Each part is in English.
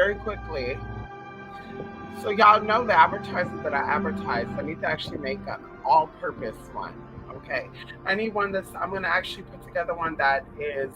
very quickly. So y'all know the advertising that I advertise. I need to actually make an all-purpose one. Okay. I need one that's I'm gonna actually put together one that is,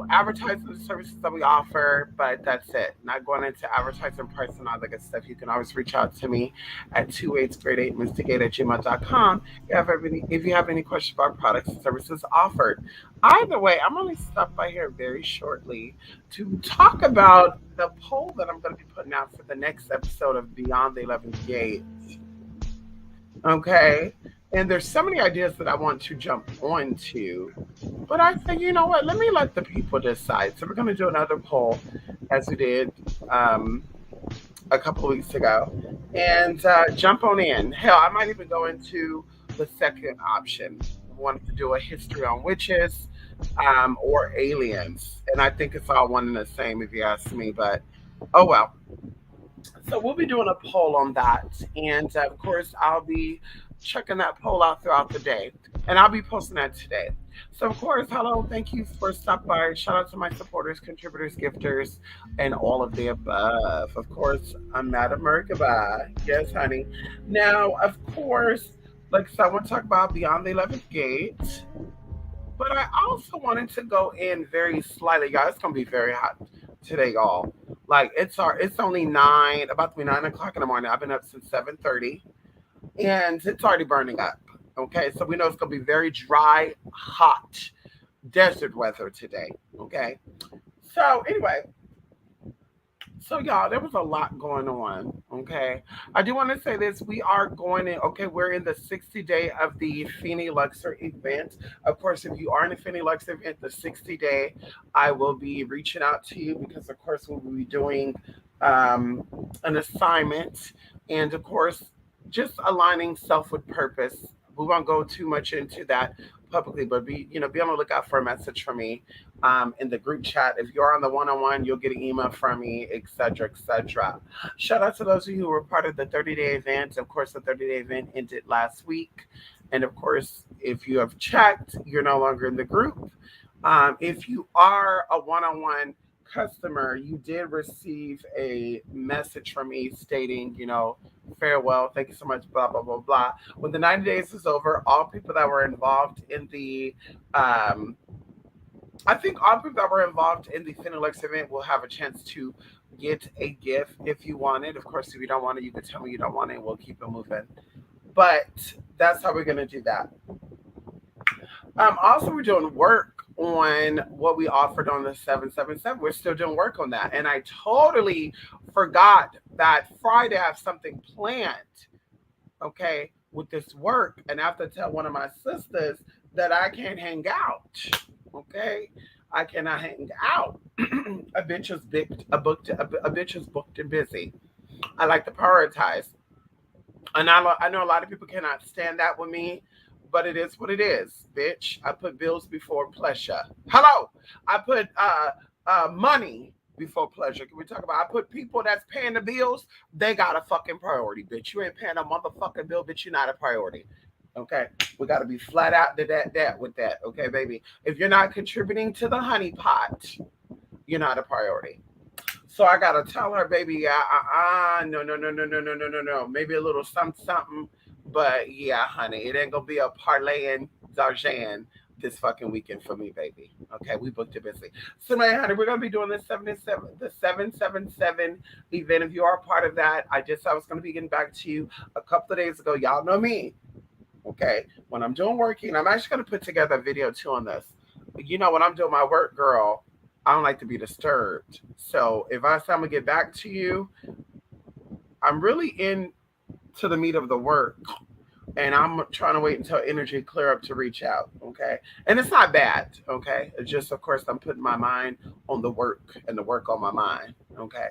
advertising the services that we offer, but that's it. Not going into advertising price and all that good stuff. You can always reach out to me at 28grade8mystigate@gmail.com if you have any questions about products and services offered. Either way, I'm only stop by here very shortly to talk about the poll that I'm going to be putting out for the next episode of Beyond the 11th Gate. Okay. And there's so many ideas that I want to jump onto. But I think, you know what? Let me let the people decide. So we're going to do another poll as we did a couple of weeks ago. And jump on in. Hell, I might even go into the second option. I wanted to do a history on witches or aliens. And I think it's all one and the same if you ask me. But oh well. So we'll be doing a poll on that, and of course, I'll be checking that poll out throughout the day, and I'll be posting that today. So, of course, hello, thank you for stopping by. Shout out to my supporters, contributors, gifters, and all of the above. Of course, I'm Madam Merkaba. Yes, honey. Now, of course, like I said, I want to talk about Beyond the 11th Gate. But I also wanted to go in very slightly, y'all. It's gonna be very hot today, y'all. Like it's only about to be 9 o'clock in the morning. I've been up since 7:30, and it's already burning up. Okay, so we know it's gonna be very dry, hot, desert weather today. Okay, so anyway, so y'all, there was a lot going on. Okay, I do want to say this: we are going in. Okay, we're in the 60-day of the Feeney Luxor event. Of course, if you are in the Feeney Luxor event, the 60-day, I will be reaching out to you because, of course, we'll be doing an assignment, and of course, just aligning self with purpose. We won't go too much into that publicly, but be on the lookout for a message from me in the group chat. If you're on the one-on-one, you'll get an email from me, etc., etc. Shout out to those of you who were part of the 30-day event. Of course, the 30-day event ended last week. And of course, if you have checked, you're no longer in the group. If you are a one-on-one customer, you did receive a message from me stating, farewell, thank you so much, blah, blah, blah, blah. When the 90 days is over, all people that were involved in the I think all people that were involved in the Finalex event will have a chance to get a gift if you want it. Of course, if you don't want it, you can tell me you don't want it. We'll keep it moving. But that's how we're going to do that. Also, we're doing work on what we offered on the 777. We're still doing work on that. And I totally forgot that Friday I have something planned, okay, with this work. And I have to tell one of my sisters that I can't hang out. Okay, I cannot hang out. A bitch is booked and busy. I like to prioritize, and I know a lot of people cannot stand that with me, but it is what it is, bitch. I put bills before pleasure. Hello, I put money before pleasure. Can we talk about? I put people that's paying the bills. They got a fucking priority, bitch. You ain't paying a motherfucking bill, bitch. You're not a priority. Okay, we got to be flat out to that with that. Okay, baby. If you're not contributing to the honey pot, you're not a priority. So I gotta tell her, baby, no, no, no, no, no, no, no, no, no. Maybe a little something, something, but yeah, honey, it ain't gonna be a parlaying Darjan this fucking weekend for me, baby. Okay, we booked it busy. So, my honey, we're gonna be doing the 777 event. If you are a part of that, I was gonna be getting back to you a couple of days ago. Y'all know me. Okay, when I'm doing working, I'm actually going to put together a video too on this. When I'm doing my work, girl, I don't like to be disturbed. So if I say I'm going to get back to you, I'm really into the meat of the work. And I'm trying to wait until energy clear up to reach out. Okay. And it's not bad. Okay. It's just, of course, I'm putting my mind on the work and the work on my mind. Okay.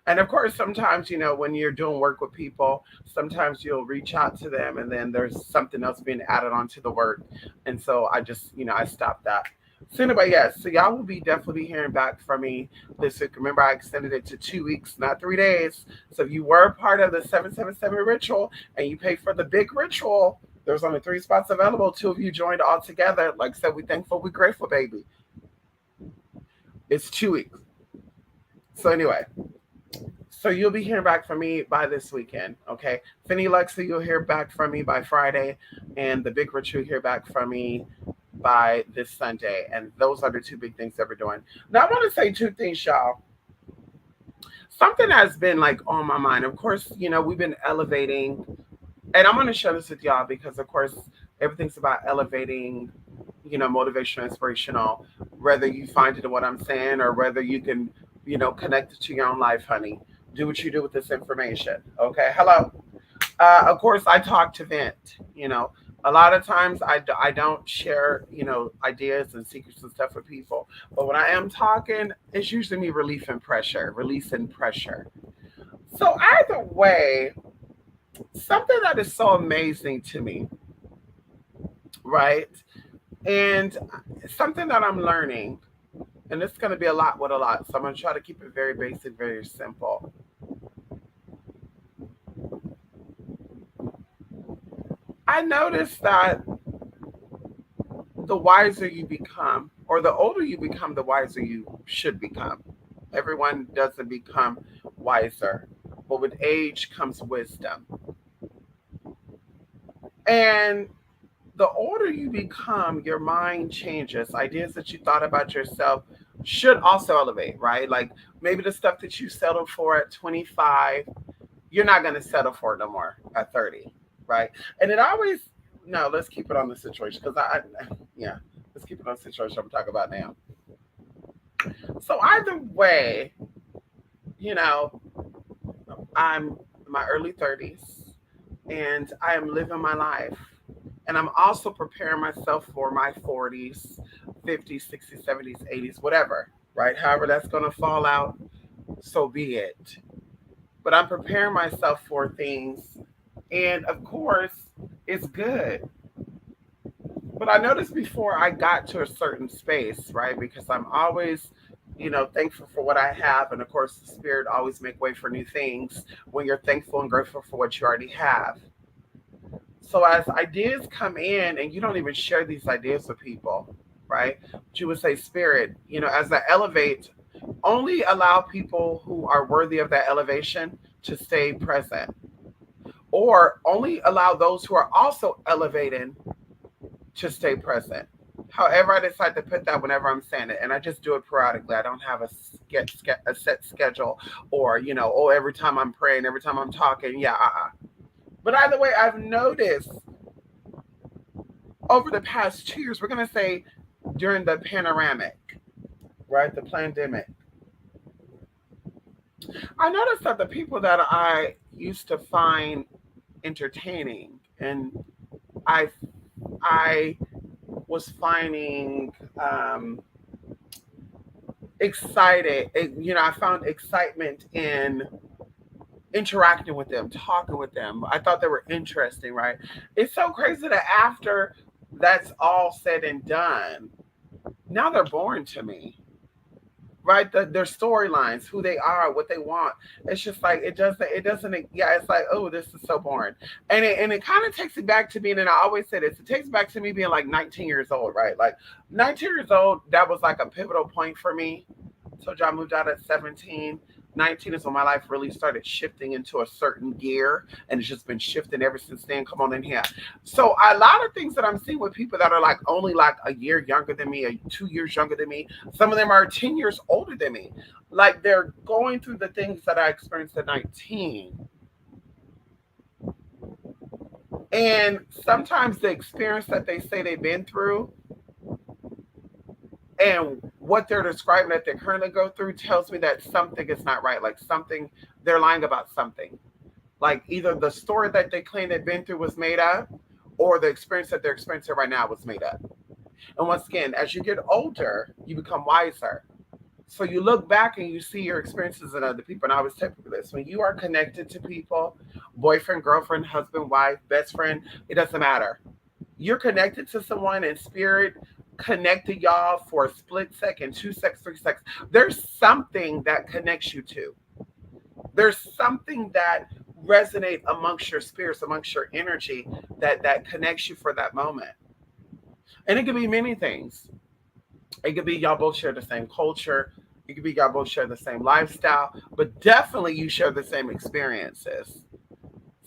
And of course, sometimes, when you're doing work with people, sometimes you'll reach out to them and then there's something else being added onto the work. And so I just, I stopped that. So anyway, yes, so y'all will be definitely hearing back from me this week. Remember, I extended it to 2 weeks, not 3 days. So if you were a part of the 777 ritual and you paid for the big ritual, there's only 3 spots available. 2 of you joined all together. Like I said, we thankful, we grateful, baby. It's 2 weeks. So anyway, so you'll be hearing back from me by this weekend, okay? Finny Lexi, you'll hear back from me by Friday, and the Big Rich, you'll hear back from me by this Sunday. And those are the two big things that we're doing. Now, I want to say two things, y'all. Something has been like on my mind. Of course, we've been elevating, and I'm going to share this with y'all because, of course, everything's about elevating, motivational, inspirational, whether you find it in what I'm saying or whether you can, connect it to your own life, honey. Do what you do with this information. Okay. Hello. Of course, I talk to vent. A lot of times I don't share, ideas and secrets and stuff with people. But when I am talking, it's usually me releasing pressure. So either way, something that is so amazing to me, right? And something that I'm learning, and it's going to be a lot with a lot. So I'm going to try to keep it very basic, very simple. I noticed that the wiser you become, or the older you become, the wiser you should become. Everyone doesn't become wiser, but with age comes wisdom. And the older you become, your mind changes. Ideas that you thought about yourself should also elevate, right? Like maybe the stuff that you settled for at 25, you're not going to settle for it no more at 30, right? And it always, no, let's keep it on the situation because yeah, let's keep it on the situation I'm talking about now. So either way, you know, I'm in my early 30s and I am living my life. And I'm also preparing myself for my 40s, 50s, 60s, 70s, 80s, whatever, right? However, that's going to fall out, so be it. But I'm preparing myself for things. And of course, it's good. But I noticed before I got to a certain space, right? Because I'm always, thankful for what I have. And of course, the spirit always make way for new things when you're thankful and grateful for what you already have. So as ideas come in and you don't even share these ideas with people, right? But you would say, spirit, as I elevate, only allow people who are worthy of that elevation to stay present. Or only allow those who are also elevating to stay present. However, I decide to put that whenever I'm saying it, and I just do it periodically. I don't have a set schedule, or oh, every time I'm praying, every time I'm talking, yeah, But either way, I've noticed over the past 2 years, we're gonna say during the panoramic, right, the pandemic, I noticed that the people that I used to find entertaining, and I I was finding excited. I found excitement in interacting with them, talking with them. I thought they were interesting, right? It's so crazy that after that's all said and done, now they're boring to me, right? Their storylines, who they are, what they want. It's just like it doesn't. Yeah, it's like, oh, this is so boring, and it kind of takes it back to being. And I always say this, it takes back to me being like 19 years old, right? Like 19 years old, that was like a pivotal point for me. So I moved out at 17. 19 is when my life really started shifting into a certain gear, and it's just been shifting ever since then. Come on in here. So a lot of things that I'm seeing with people that are like only like a year younger than me, or 2 years younger than me, some of them are 10 years older than me. Like they're going through the things that I experienced at 19. And sometimes the experience that they say they've been through and what they're describing that they currently go through tells me that something is not right. Like something, they're lying about something. Like either the story that they claim they've been through was made up, or the experience that they're experiencing right now was made up. And once again, as you get older, you become wiser. So you look back and you see your experiences in other people. And I always tell people this: when you are connected to people, boyfriend, girlfriend, husband, wife, best friend, it doesn't matter. You're connected to someone in spirit, connected y'all for a split second, 2 seconds, 3 seconds. There's something that connects you to. There's something that resonates amongst your spirits, amongst your energy, that connects you for that moment. And it could be many things. It could be y'all both share the same culture. You could be y'all both share the same lifestyle, but definitely you share the same experiences.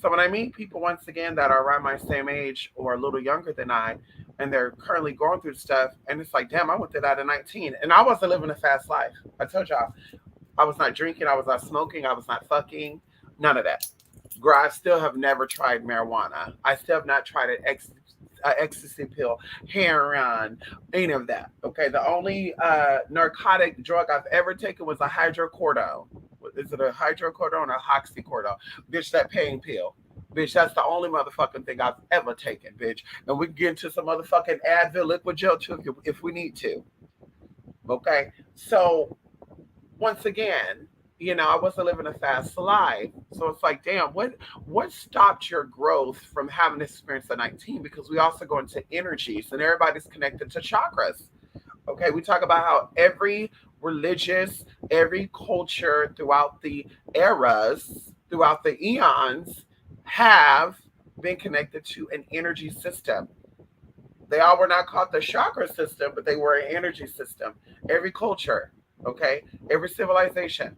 So when I meet people once again that are around my same age or a little younger than I, and they're currently going through stuff, and it's like, damn, I went through that at 19, and I wasn't living a fast life. I told y'all, I was not drinking, I was not smoking, I was not fucking, none of that. Girl, I still have never tried marijuana. I still have not tried an ecstasy pill, heroin, any of that. Okay, the only narcotic drug I've ever taken was a hydrocodone. Is it a hydrocodone or a oxycodone? Bitch, that pain pill. Bitch, that's the only motherfucking thing I've ever taken, bitch. And we can get into some motherfucking Advil liquid gel too if we need to. Okay, so once again, I wasn't living a fast life. So it's like, damn, what stopped your growth from having this experience at 19? Because we also go into energies and everybody's connected to chakras. Okay, we talk about how every religious, every culture throughout the eras, throughout the eons, have been connected to an energy system. They all were not called the chakra system, but they were an energy system. Every culture, okay, every civilization.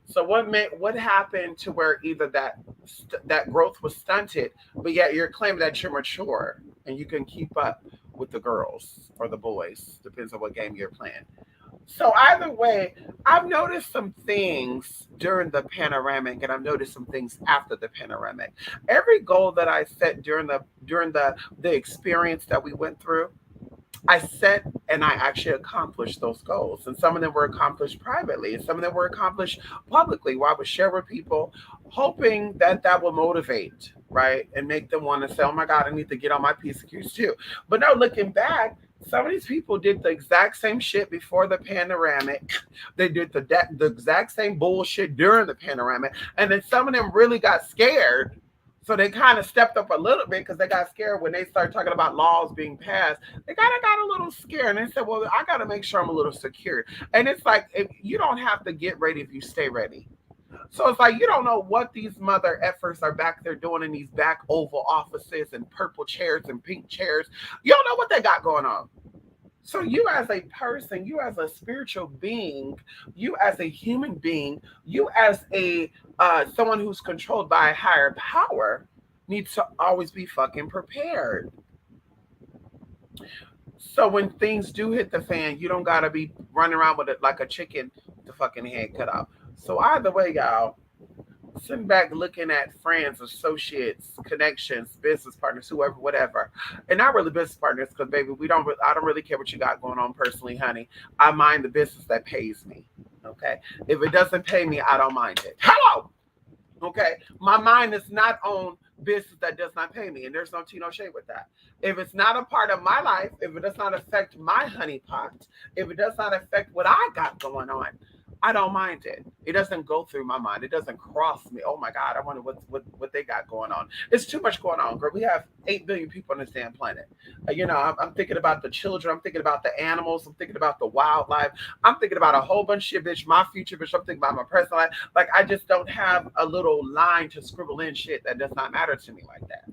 So what happened to where either that growth was stunted, but yet you're claiming that you're mature and you can keep up with the girls or the boys, depends on what game you're playing. So either way, I've noticed some things during the panoramic, and I've noticed some things after the panoramic. Every goal that I set during the experience that we went through, I set and I actually accomplished those goals. And some of them were accomplished privately, and some of them were accomplished publicly, where I would share with people, hoping that that will motivate, right? And make them want to say, oh my God, I need to get on my PCQs too. But no, looking back, some of these people did the exact same shit before the panoramic. They did the exact same bullshit during the panoramic. And then some of them really got scared, so they kind of stepped up a little bit because they got scared when they started talking about laws being passed. They kind of got a little scared and they said, well, I got to make sure I'm a little secure. And it's like, if you don't have to get ready if you stay ready. So it's like, you don't know what these mother effers are back there doing in these back oval offices and purple chairs and pink chairs. You don't know what they got going on. So you as a person, you as a spiritual being, you as a human being, you as a someone who's controlled by a higher power, needs to always be fucking prepared. So when things do hit the fan, you don't gotta be running around with it like a chicken with the fucking head cut off. So either way, y'all, sitting back looking at friends, associates, connections, business partners, whoever, whatever, and not really business partners, because baby, we don't. I don't really care what you got going on personally, honey. I mind the business that pays me. Okay, if it doesn't pay me, I don't mind it. Hello. Okay, my mind is not on business that does not pay me, and there's no tea, no shade with that. If it's not a part of my life, if it does not affect my honey pot, if it does not affect what I got going on, I don't mind it. It doesn't go through my mind. It doesn't cross me. Oh my God, I wonder what they got going on. It's too much going on, girl. We have 8 billion people on this damn planet. I'm thinking about the children. I'm thinking about the animals. I'm thinking about the wildlife. I'm thinking about a whole bunch of shit, bitch. My future, bitch. I'm thinking about my present life. Like I just don't have a little line to scribble in shit that does not matter to me like that.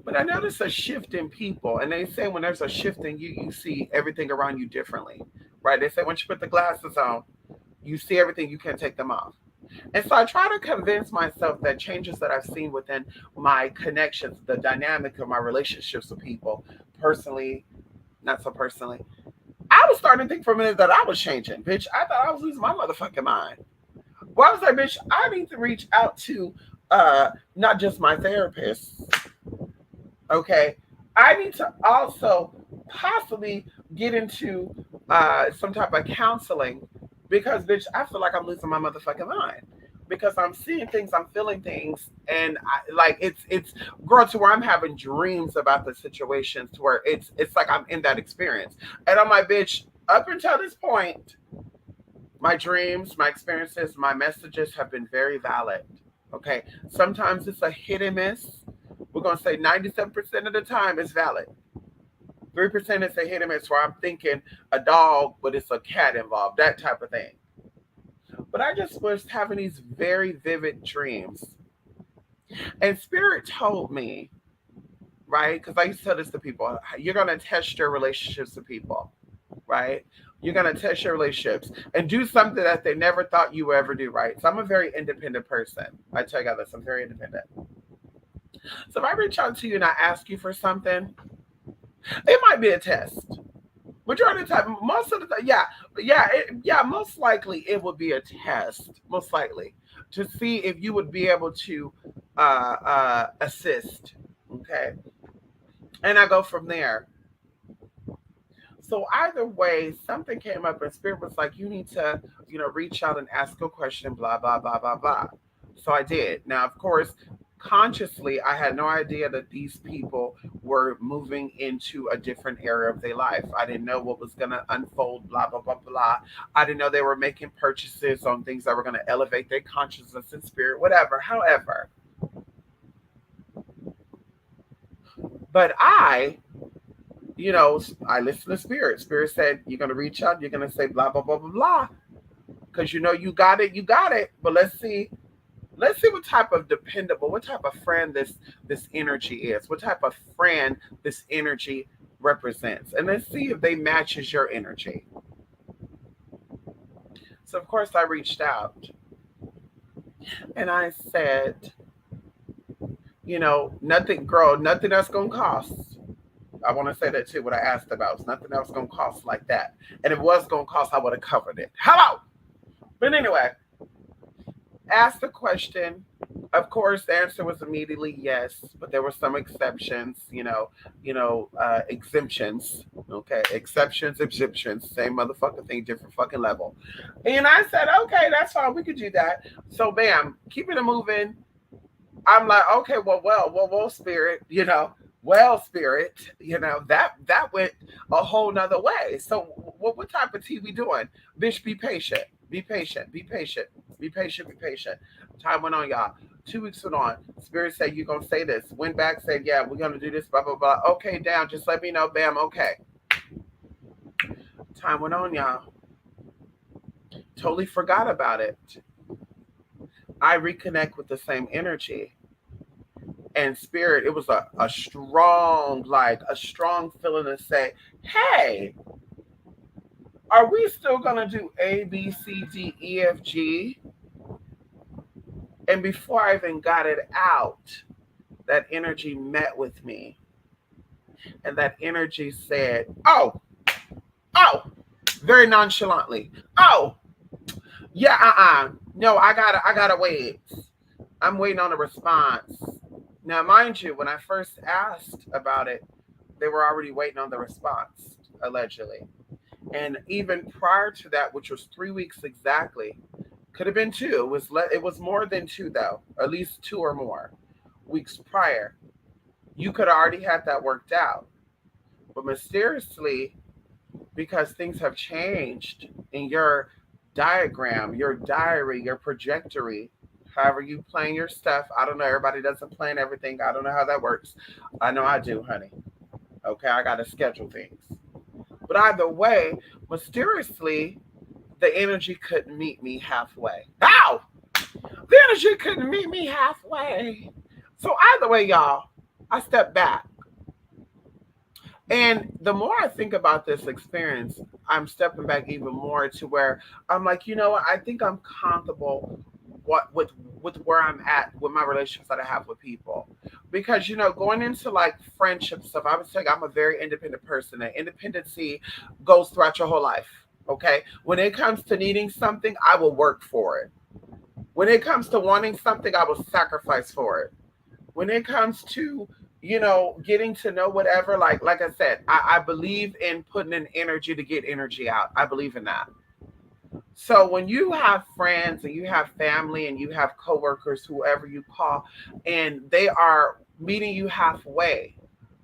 But I notice a shift in people, and they say when there's a shift in you, you see everything around you differently, right? They say once you put the glasses on, you see everything, you can't take them off. And so I try to convince myself that changes that I've seen within my connections, the dynamic of my relationships with people, personally, not so personally. I was starting to think for a minute that I was changing, bitch. I thought I was losing my motherfucking mind. Well, I was like, bitch, I need to reach out to not just my therapist, okay? I need to also possibly get into some type of counseling because, bitch, I feel like I'm losing my motherfucking mind because I'm seeing things, I'm feeling things, and like it's growing to where I'm having dreams about the situations to where it's like I'm in that experience, and I'm like, bitch, up until this point, my dreams, my experiences, my messages have been very valid. Okay, sometimes it's a hit and miss. We're gonna say 97% of the time it's valid. 3% is a hit and miss where I'm thinking a dog, but it's a cat involved, that type of thing. But I just was having these very vivid dreams. And Spirit told me, right? Because I used to tell this to people, you're going to test your relationships with people, right? You're going to test your relationships and do something that they never thought you would ever do, right? So I'm a very independent person. I tell you guys this, I'm very independent. So if I reach out to you and I ask you for something, it might be a test. Majority of the time, most of the time, yeah, most likely it would be a test, most likely, to see if you would be able to assist. Okay. And I go from there. So either way, something came up and spirit was like, you need to, reach out and ask a question, blah, blah, blah, blah, blah. So I did. Now, of course, consciously, I had no idea that these people were moving into a different area of their life. I didn't know what was going to unfold, blah, blah, blah, blah. I didn't know they were making purchases on things that were going to elevate their consciousness and spirit, whatever. However, but I listened to spirit. Spirit said, you're going to reach out, you're going to say blah, blah, blah, blah, blah. Because you got it, you got it. But let's see what type of dependable, what type of friend this energy is, what type of friend this energy represents. And let's see if they matches your energy. So of course I reached out and I said, nothing, girl, nothing that's gonna cost. I want to say that too. What I asked about was nothing else gonna cost like that. And if it was gonna cost, I would have covered it. Hello. But anyway, asked the question. Of course, the answer was immediately yes, but there were some exceptions. Exemptions. Okay, exceptions, exemptions, same motherfucking thing, different fucking level. And I said, okay, that's fine. We could do that. So, bam, keeping it moving. I'm like, okay, well, spirit, spirit, that went a whole nother way. So what type of tea we doing? Bitch, be patient, be patient, be patient, be patient, be patient. Time went on, y'all. 2 weeks went on. Spirit said, you're going to say this. Went back, said, yeah, we're going to do this, blah, blah, blah. Okay, down. Just let me know. Bam, okay. Time went on, y'all. Totally forgot about it. I reconnect with the same energy. And spirit, it was a strong, a strong feeling to say, hey, are we still going to do A, B, C, D, E, F, G? And before I even got it out, that energy met with me. And that energy said, oh, very nonchalantly, oh, yeah, no, I gotta wait. I'm waiting on a response. Now, mind you, when I first asked about it, they were already waiting on the response, allegedly. And even prior to that, which was 3 weeks exactly, could have been two. It was more than two, though, at least 2 or more weeks prior. You could have already had that worked out. But mysteriously, because things have changed in your diagram, your diary, your trajectory, however you plan your stuff. I don't know. Everybody doesn't plan everything. I don't know how that works. I know I do, honey. Okay, I got to schedule things. But either way, mysteriously, the energy couldn't meet me halfway. Ow! The energy couldn't meet me halfway. So either way, y'all, I stepped back. And the more I think about this experience, I'm stepping back even more to where I'm like, you know what? I think I'm comfortable with where I'm at with my relationships that I have with people. Because going into friendship stuff, I would say I'm a very independent person. And independency goes throughout your whole life. Okay. When it comes to needing something, I will work for it. When it comes to wanting something, I will sacrifice for it. When it comes to getting to know whatever, like I said, I believe in putting in energy to get energy out. I believe in that. So when you have friends and you have family and you have coworkers, whoever you call, and they are meeting you halfway,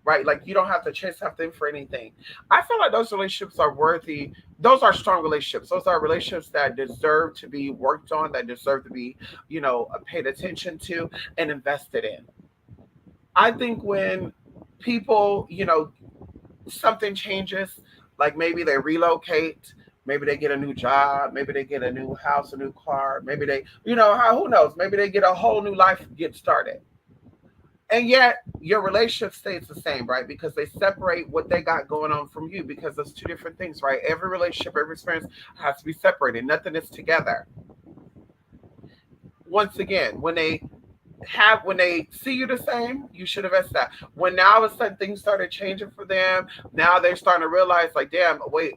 right? Like you don't have to chase after them for anything. I feel like those relationships are worthy. Those are strong relationships. Those are relationships that deserve to be worked on, that deserve to be, paid attention to and invested in. I think when people, something changes, like maybe they relocate, maybe they get a new job, maybe they get a new house, a new car, maybe they, who knows, maybe they get a whole new life get started. And yet your relationship stays the same, right? Because they separate what they got going on from you because those two different things, right? Every relationship, every experience has to be separated. Nothing is together. Once again, when they see you the same, you should invest that. When now all of a sudden things started changing for them, now they're starting to realize like, damn, wait,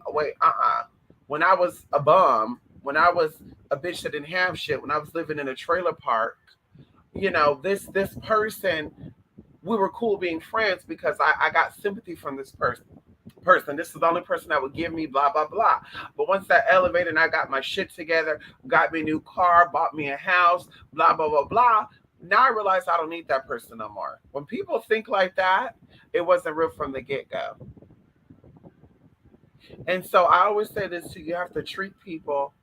When I was a bum, when I was a bitch that didn't have shit, when I was living in a trailer park, this person, we were cool being friends because I got sympathy from this person. This is the only person that would give me blah blah blah. But once that elevated and I got my shit together, got me a new car, bought me a house, blah blah blah blah. Now I realize I don't need that person no more. When people think like that, it wasn't real from the get go. And so I always say this to you: you have to treat people.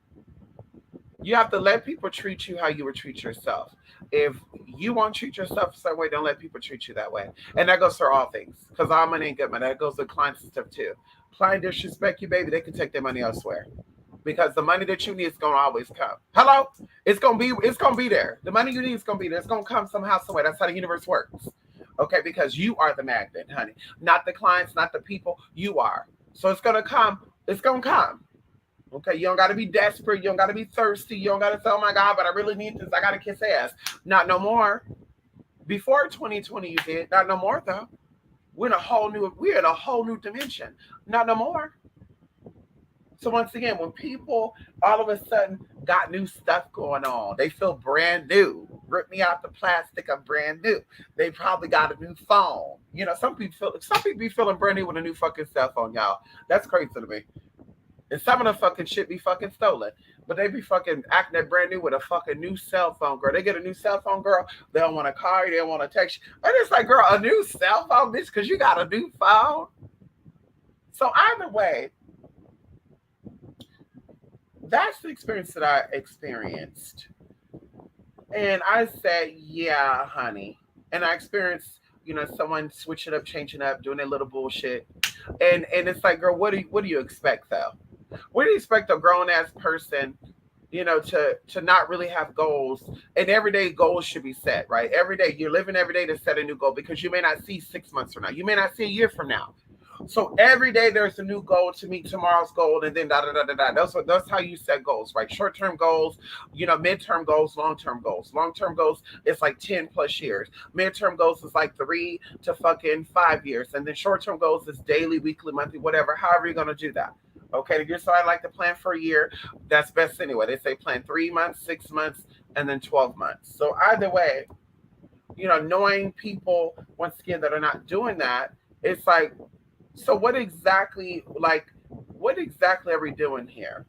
You have to let people treat you how you would treat yourself. If you want to treat yourself a certain way, don't let people treat you that way. And that goes for all things. Because all money ain't good money. That goes with clients and stuff too. Client disrespect you, baby, they can take their money elsewhere. Because the money that you need is gonna always come. Hello? It's gonna be there. The money you need is gonna be there. It's gonna come somehow, somewhere. That's how the universe works. Okay, because you are the magnet, honey. Not the clients, not the people. You are. So it's gonna come. It's gonna come. Okay, you don't got to be desperate. You don't got to be thirsty. You don't got to say, "Oh my God, but I really need this. I got to kiss ass." Not no more. Before 2020, you did. Not no more though. We're in a whole new dimension. Not no more. So once again, when people all of a sudden got new stuff going on, they feel brand new. Rip me out the plastic, I'm brand new. They probably got a new phone. Some people be feeling brand new with a new fucking cell phone, y'all. That's crazy to me. And some of the fucking shit be fucking stolen. But they be fucking acting that brand new with a fucking new cell phone, girl. They get a new cell phone, girl. They don't want to call you. They don't want to text you. And it's like, girl, a new cell phone, bitch, because you got a new phone. So either way, that's the experience that I experienced. And I said, yeah, honey. And I experienced, someone switching up, changing up, doing their little bullshit. And it's like, girl, what do you expect though? What do you expect a grown ass person, to not really have goals? And everyday goals should be set, right? Every day you're living every day to set a new goal because you may not see 6 months from now. You may not see a year from now. So every day there's a new goal to meet tomorrow's goal, and then da da da da da. That's how you set goals, right? Short term goals, midterm goals, long term goals. Long term goals it's like 10 plus years. Midterm goals is like 3 to fucking 5 years, and then short term goals is daily, weekly, monthly, whatever. However you're gonna do that. Okay, you're so I like to plan for a year. That's best anyway. They say plan 3 months, 6 months, and then 12 months. So either way, knowing people once again that are not doing that, it's like, so what exactly are we doing here?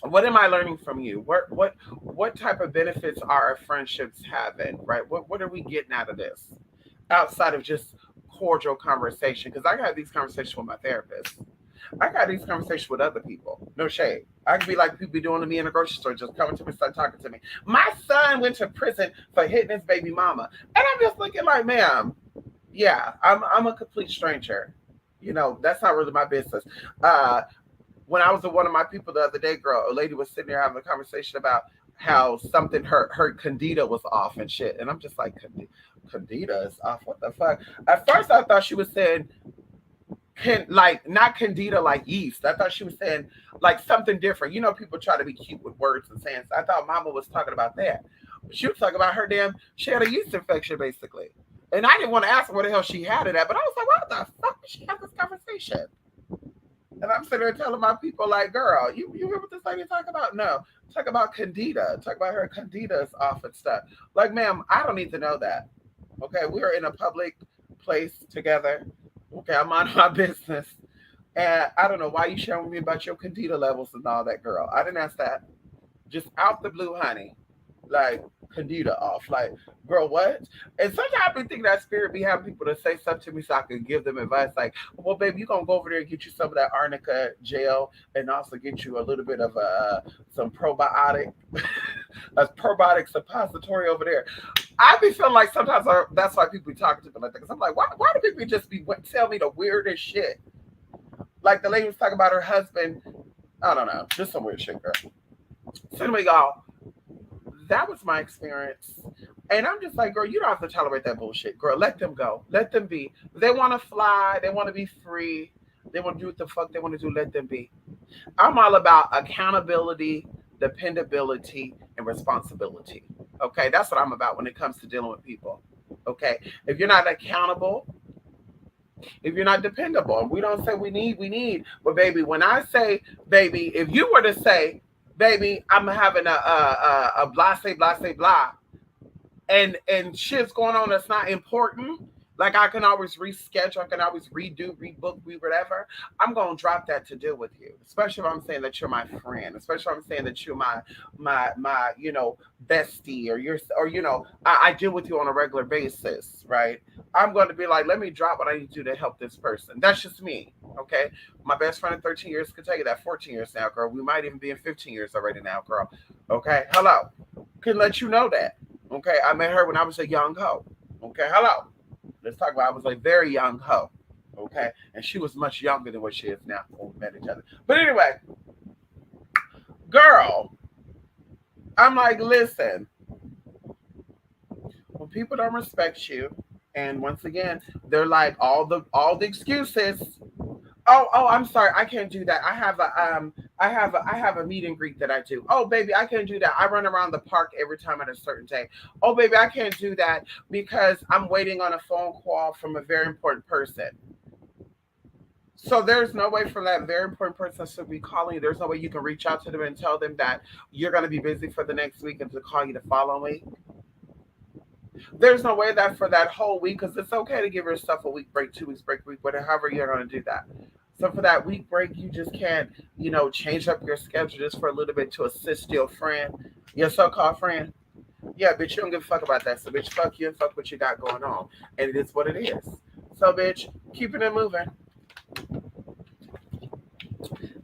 What am I learning from you? What type of benefits are our friendships having? Right? What are we getting out of this? Outside of just cordial conversation. Because I got these conversations with my therapist. I got these conversations with other people. No shade. I could be like people be doing to me in the grocery store, just coming to me, start talking to me. My son went to prison for hitting his baby mama. And I'm just looking like, ma'am, yeah, I'm a complete stranger. That's not really my business. Uh, when I was with one of my people the other day, girl, a lady was sitting there having a conversation about how something her candida was off and shit. And I'm just like, candida is off? What the fuck? At first I thought she was saying like not candida like yeast. I thought she was saying like something different. People try to be cute with words and saying. I thought Mama was talking about that. But she was talking about her damn. She had a yeast infection basically. And I didn't want to ask her where the hell she had it at, but I was like, what the fuck did she have this conversation? And I'm sitting there telling my people, like, girl, you hear what this lady talk about? No. Talk about candida. Talk about her candida's off and stuff. Like, ma'am, I don't need to know that. Okay, we are in a public place together. Okay, I'm on my business. And I don't know why you sharing with me about your candida levels and all that, girl. I didn't ask that. Just out the blue, honey. Like, candida off. Like, girl, what? And sometimes I be thinking that spirit be having people to say something to me so I can give them advice. Like, well, baby, you gonna go over there and get you some of that arnica gel and also get you a little bit of some probiotic, a probiotic suppository over there. I be feeling like sometimes that's why people be talking to me like that. Cause I'm like, why do people just be tell me the weirdest shit? Like the lady was talking about her husband. I don't know, just some weird shit, girl. So anyway, y'all, that was my experience. And I'm just like, girl, you don't have to tolerate that bullshit. Girl, let them go. Let them be. If they want to fly, they want to be free. They want to do what the fuck they want to do. Let them be. I'm all about accountability, dependability, and responsibility. Okay, that's what I'm about when it comes to dealing with people. Okay, if you're not accountable, if you're not dependable, we don't say we need. But baby, when I say, baby, if you were to say, baby, I'm having a blah say blah say blah, and shit's going on that's not important, like I can always reschedule, I can always redo, rebook, whatever. I'm gonna drop that to deal with you, especially if I'm saying that you're my friend, especially if I'm saying that you're my bestie, or you're, or I deal with you on a regular basis, right? I'm going to be like, let me drop what I need to do to help this person. That's just me. Okay. My best friend in 13 years could tell you that. 14 years now, girl. We might even be in 15 years already now, girl. Okay. Hello. Can let you know that. Okay. I met her when I was a young hoe. Okay. Hello. Let's talk about, I was a very young hoe. Okay. And she was much younger than what she is now when we met each other. But anyway, girl, I'm like, listen, when people don't respect you, and once again, they're like all the excuses. Oh, I'm sorry, I can't do that. I have a meet and greet that I do. Oh baby, I can't do that. I run around the park every time at a certain day. Oh baby, I can't do that because I'm waiting on a phone call from a very important person. So there's no way for that very important person to be calling you. There's no way you can reach out to them and tell them that you're going to be busy for the next week and to call you the following week. There's no way that for that whole week, because it's okay to give yourself a week break, 2 weeks break, week, whatever, however you're going to do that. So for that week break, you just can't, change up your schedule just for a little bit to assist your friend, your so-called friend. Yeah, bitch, you don't give a fuck about that. So bitch, fuck you and fuck what you got going on. And it is what it is. So bitch, keeping it moving.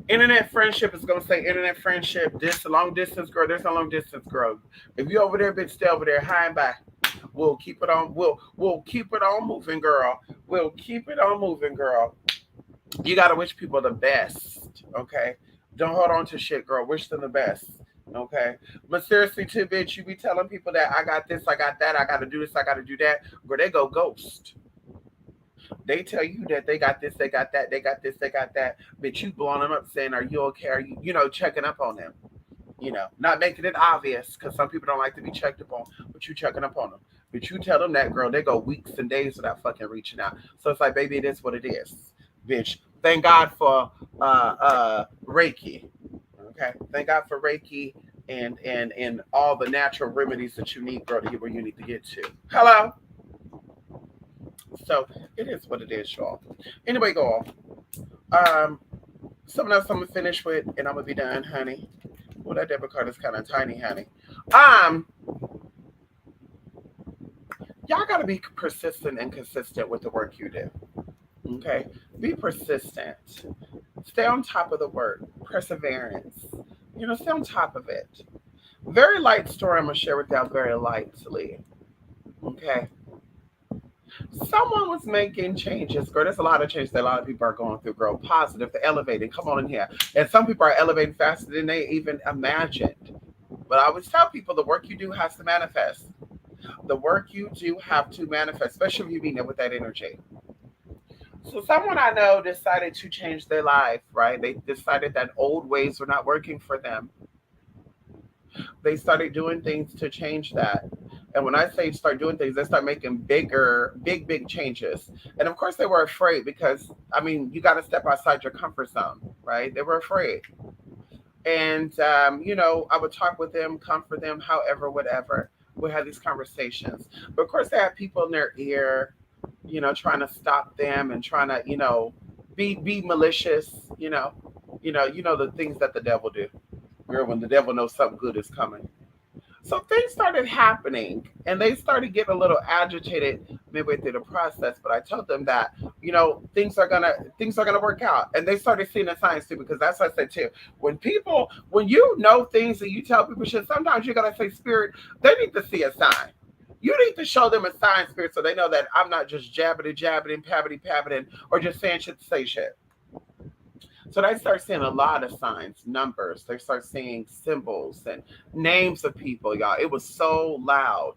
Internet friendship is gonna say internet friendship. This long distance girl. There's no long distance girl. If you over there, bitch, stay over there. Hi and bye. We'll keep it on. We'll keep it on moving, girl. We'll keep it on moving, girl. You gotta wish people the best, okay? Don't hold on to shit, girl. Wish them the best, okay? But seriously, too, bitch, you be telling people that I got this, I got that, I gotta do this, I gotta do that. Girl, they go ghost. They tell you that they got this, they got that, they got this, they got that. But you blowing them up saying, are you okay? Are you, checking up on them? Not making it obvious because some people don't like to be checked up on, but you checking up on them. But you tell them that, girl, they go weeks and days without fucking reaching out. So it's like, baby, it is what it is, bitch. Thank God for Reiki. Okay. Thank God for Reiki and all the natural remedies that you need, girl, to get where you need to get to. Hello. So it is what it is, y'all. Anyway, go on. Something else I'm gonna finish with, and I'm gonna be done, honey. Well, that debit card is kind of tiny, honey. Um, y'all gotta be persistent and consistent with the work you do. Okay, be persistent. Stay on top of the work. Perseverance. Stay on top of it. Very light story I'm gonna share with y'all very lightly. Okay. Someone was making changes, girl. There's a lot of changes that a lot of people are going through, girl. Positive, they're elevating. Come on in here. And some people are elevating faster than they even imagined. But I always tell people the work you do has to manifest. The work you do have to manifest, especially if you mean it with that energy. So someone I know decided to change their life, right? They decided that old ways were not working for them. They started doing things to change that. And when I say start doing things, they start making big changes. And of course, they were afraid because, I mean, you got to step outside your comfort zone, right? They were afraid. And, I would talk with them, comfort them, however, whatever. We had these conversations. But of course, they had people in their ear, trying to stop them and trying to, be malicious, the things that the devil do. Girl, when the devil knows something good is coming. So things started happening and they started getting a little agitated midway through the process. But I told them that, things are gonna work out. And they started seeing the signs too, because that's what I said too. When you know things and you tell people shit, sometimes you gotta say, spirit, they need to see a sign. You need to show them a sign, spirit, so they know that I'm not just jabbing, pabbity, or just saying shit to say shit. So they start seeing a lot of signs, numbers. They start seeing symbols and names of people, y'all. It was so loud.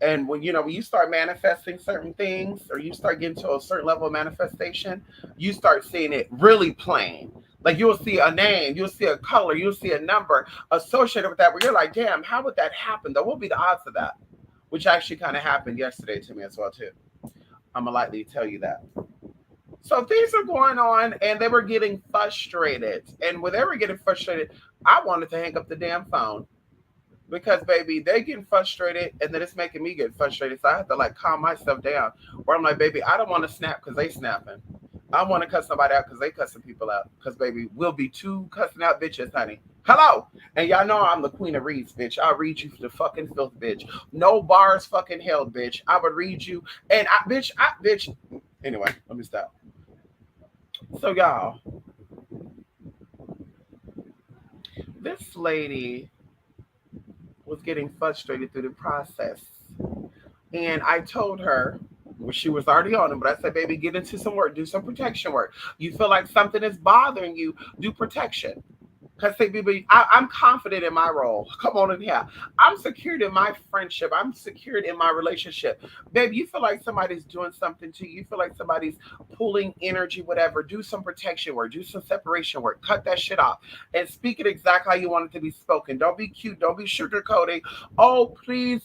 And when you start manifesting certain things, or you start getting to a certain level of manifestation, you start seeing it really plain. Like you'll see a name, you'll see a color, you'll see a number associated with that, where you're like, damn, how would that happen? Though, what would be the odds of that? Which actually kind of happened yesterday to me as well too. I'm gonna lightly tell you that. So things are going on, and they were getting frustrated. And when they were getting frustrated, I wanted to hang up the damn phone because baby, they getting frustrated, and then it's making me get frustrated. So I have to like calm myself down. Where I'm like, baby, I don't want to snap because they snapping. I want to cuss somebody out because they cussing people out. Because baby, we'll be two cussing out bitches, honey. Hello, and y'all know I'm the queen of reads, bitch. I'll read you for the fucking filth, bitch. No bars, fucking hell, bitch. I would read you, and bitch. Anyway, let me stop. So y'all, this lady was getting frustrated through the process. And I told her, well, she was already on it, but I said, baby, get into some work, do some protection work. You feel like something is bothering you, do protection. Because say, baby, I'm confident in my role. Come on in here. I'm secured in my friendship. I'm secured in my relationship. Baby, you feel like somebody's doing something to you. You feel like somebody's pulling energy, whatever. Do some protection work. Do some separation work. Cut that shit off. And speak it exactly how you want it to be spoken. Don't be cute. Don't be sugarcoating. Oh, please,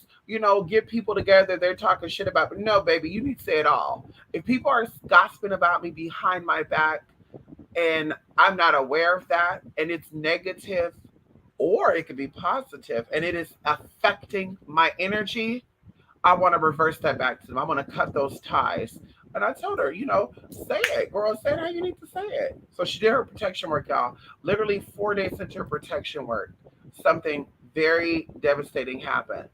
get people together. They're talking shit about me. No, baby, you need to say it all. If people are gossiping about me behind my back, and I'm not aware of that, and it's negative, or it could be positive, and it is affecting my energy, I want to reverse that back to them. I want to cut those ties. And I told her, say it, girl, say it how you need to say it. So she did her protection work, y'all. Literally 4 days into her protection work, something very devastating happened.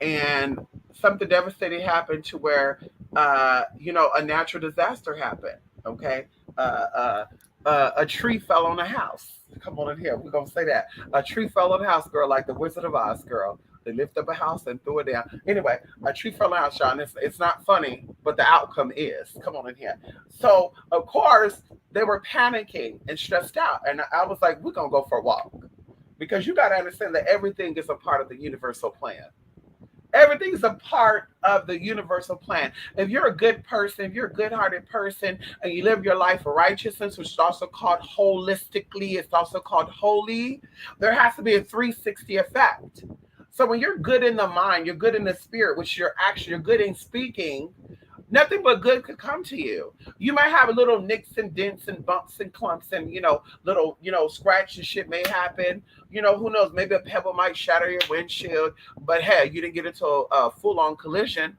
And something devastating happened to where, a natural disaster happened. Okay. A tree fell on a house. Come on in here. We're going to say that. A tree fell on a house, girl, like the Wizard of Oz, girl. They lift up a house and threw it down. Anyway, a tree fell on a house, Sean. It's not funny, but the outcome is. Come on in here. So, of course, they were panicking and stressed out. And I was like, we're going to go for a walk. Because you got to understand that everything is a part of the universal plan. Everything is a part of the universal plan. If you're a good person, if you're a good-hearted person, and you live your life of righteousness, which is also called holistically, it's also called holy, there has to be a 360 effect. So when you're good in the mind, you're good in the spirit, which you're good in speaking, nothing but good could come to you. You might have a little nicks and dents and bumps and clumps and little scratch and shit may happen. Who knows? Maybe a pebble might shatter your windshield, but hey, you didn't get into a full on collision.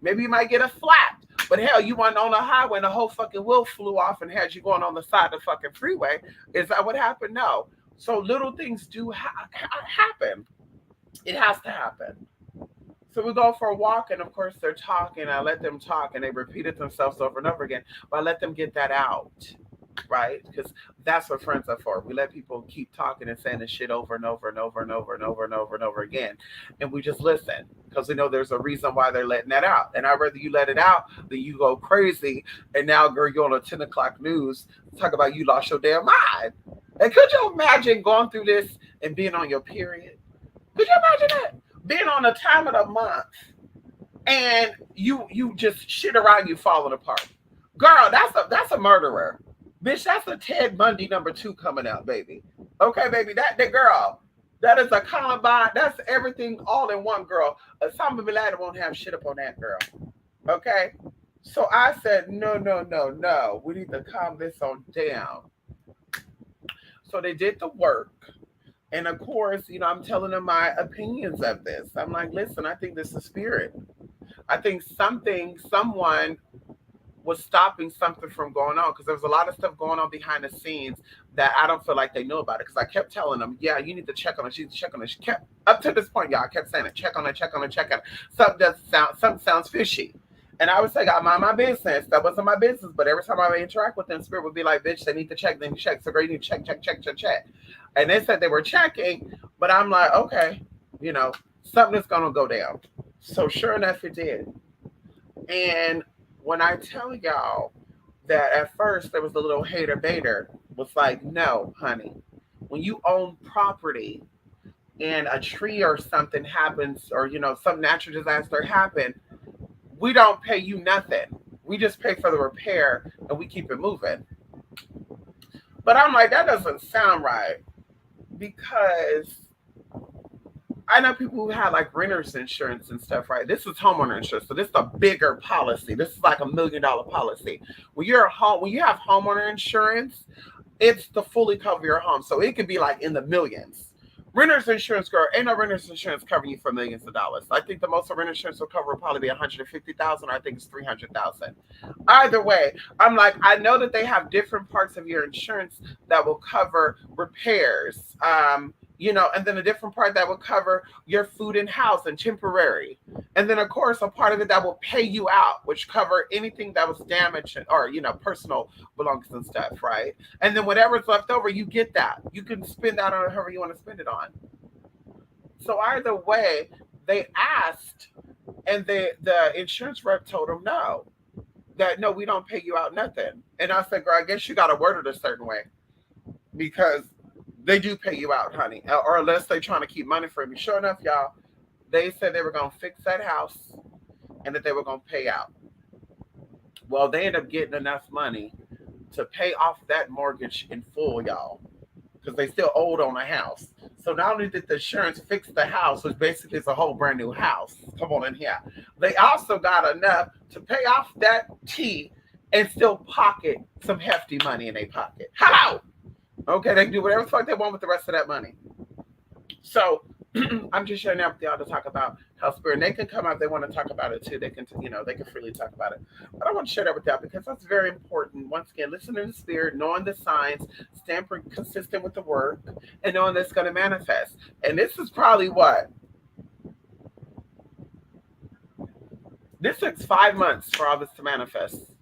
Maybe you might get a flat, but hell, you went on the highway and the whole fucking wheel flew off and had you going on the side of the fucking freeway. Is that what happened? No. So little things do happen. It has to happen. So we go for a walk, and of course they're talking. I let them talk, and they repeated themselves over and over again. But I let them get that out, right? Because that's what friends are for. We let people keep talking and saying this shit over and over and over and over and over and over and over again, and we just listen because we know there's a reason why they're letting that out. And I'd rather you let it out than you go crazy. And now, girl, you're on a 10 o'clock news talk about you lost your damn mind. And could you imagine going through this and being on your period? Could you imagine that? Being on a time of the month and you just shit around you falling apart. Girl, that's a murderer. Bitch, that's a Ted Bundy #2 coming out, baby. Okay, baby, that girl. That is a Columbine. That's everything all in one, girl. Osama bin Laden won't have shit up on that girl. Okay? So I said, no, no, no, no. We need to calm this on down. So they did the work. And of course, I'm telling them my opinions of this. I'm like, listen, I think this is spirit. I think someone was stopping something from going on because there was a lot of stuff going on behind the scenes that I don't feel like they knew about it. Because I kept telling them, yeah, you need to check on it. You need to check on it. She kept up to this point, y'all. I kept saying it, check on it, check on it, check on it. Something sounds fishy. And I would say, I mind my business. That wasn't my business. But every time I would interact with them, spirit would be like, bitch, they need to check, they need to check. So girl, you need to check, check, check, check, check. And they said they were checking, but I'm like, okay, something is gonna go down. So sure enough, it did. And when I tell y'all that at first there was a little hater baiter, was like, no, honey, when you own property and a tree or something happens, or some natural disaster happen, we don't pay you nothing. We just pay for the repair and we keep it moving. But I'm like, that doesn't sound right, because I know people who have like renters insurance and stuff, right? This is homeowner insurance, so this is a bigger policy. This is like $1 million policy. When you have homeowner insurance, it's to fully cover your home, so it could be like in the millions. Renters insurance, girl, ain't no renters insurance covering you for millions of dollars. I think the most a renter insurance will cover will probably be 150,000, or I think it's 300,000. Either way, I'm like, I know that they have different parts of your insurance that will cover repairs, and then a different part that will cover your food and house and temporary. And then, of course, a part of it that will pay you out, which cover anything that was damaged, or, personal belongings and stuff, right? And then whatever's left over, you get that. You can spend that on whoever you want to spend it on. So either way, they asked, and the insurance rep told them no, that no, we don't pay you out nothing. And I said, girl, I guess you got to word it a certain way, because they do pay you out, honey, or unless they're trying to keep money from you. Sure enough, y'all, they said they were going to fix that house and that they were going to pay out. Well, they ended up getting enough money to pay off that mortgage in full, y'all, because they still owed on the house. So not only did the insurance fix the house, which basically is a whole brand new house, come on in here, they also got enough to pay off that T and still pocket some hefty money in their pocket. Hello! Okay, they can do whatever the fuck they want with the rest of that money. So I'm just sharing that with y'all to talk about health spirit. And they can come out if they want to talk about it too. They can, they can freely talk about it. But I want to share that with y'all because that's very important. Once again, listening to the spirit, knowing the signs, staying consistent with the work, and knowing that's going to manifest. And this is probably what? This took 5 months for all this to manifest.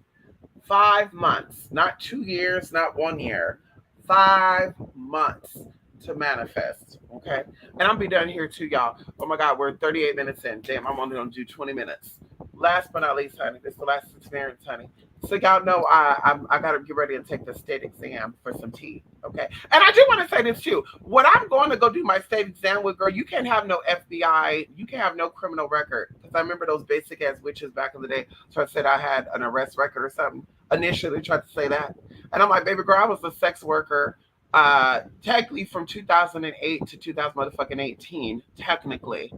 5 months, not 2 years, not 1 year. 5 months to manifest. Okay. And I'll be done here too, y'all. Oh my God, we're 38 minutes in. Damn, I'm only gonna do 20 minutes. Last but not least, honey, this is the last experience, honey. So y'all know I gotta get ready and take the state exam for some tea. Okay. And I do want to say this too. What I'm going to go do my state exam with, girl, you can't have no FBI, you can't have no criminal record. Because I remember those basic ass witches back in the day. So I said I had an arrest record or something. Initially they tried to say that. And I'm like, baby girl, I was a sex worker technically from 2008 to 2018, technically.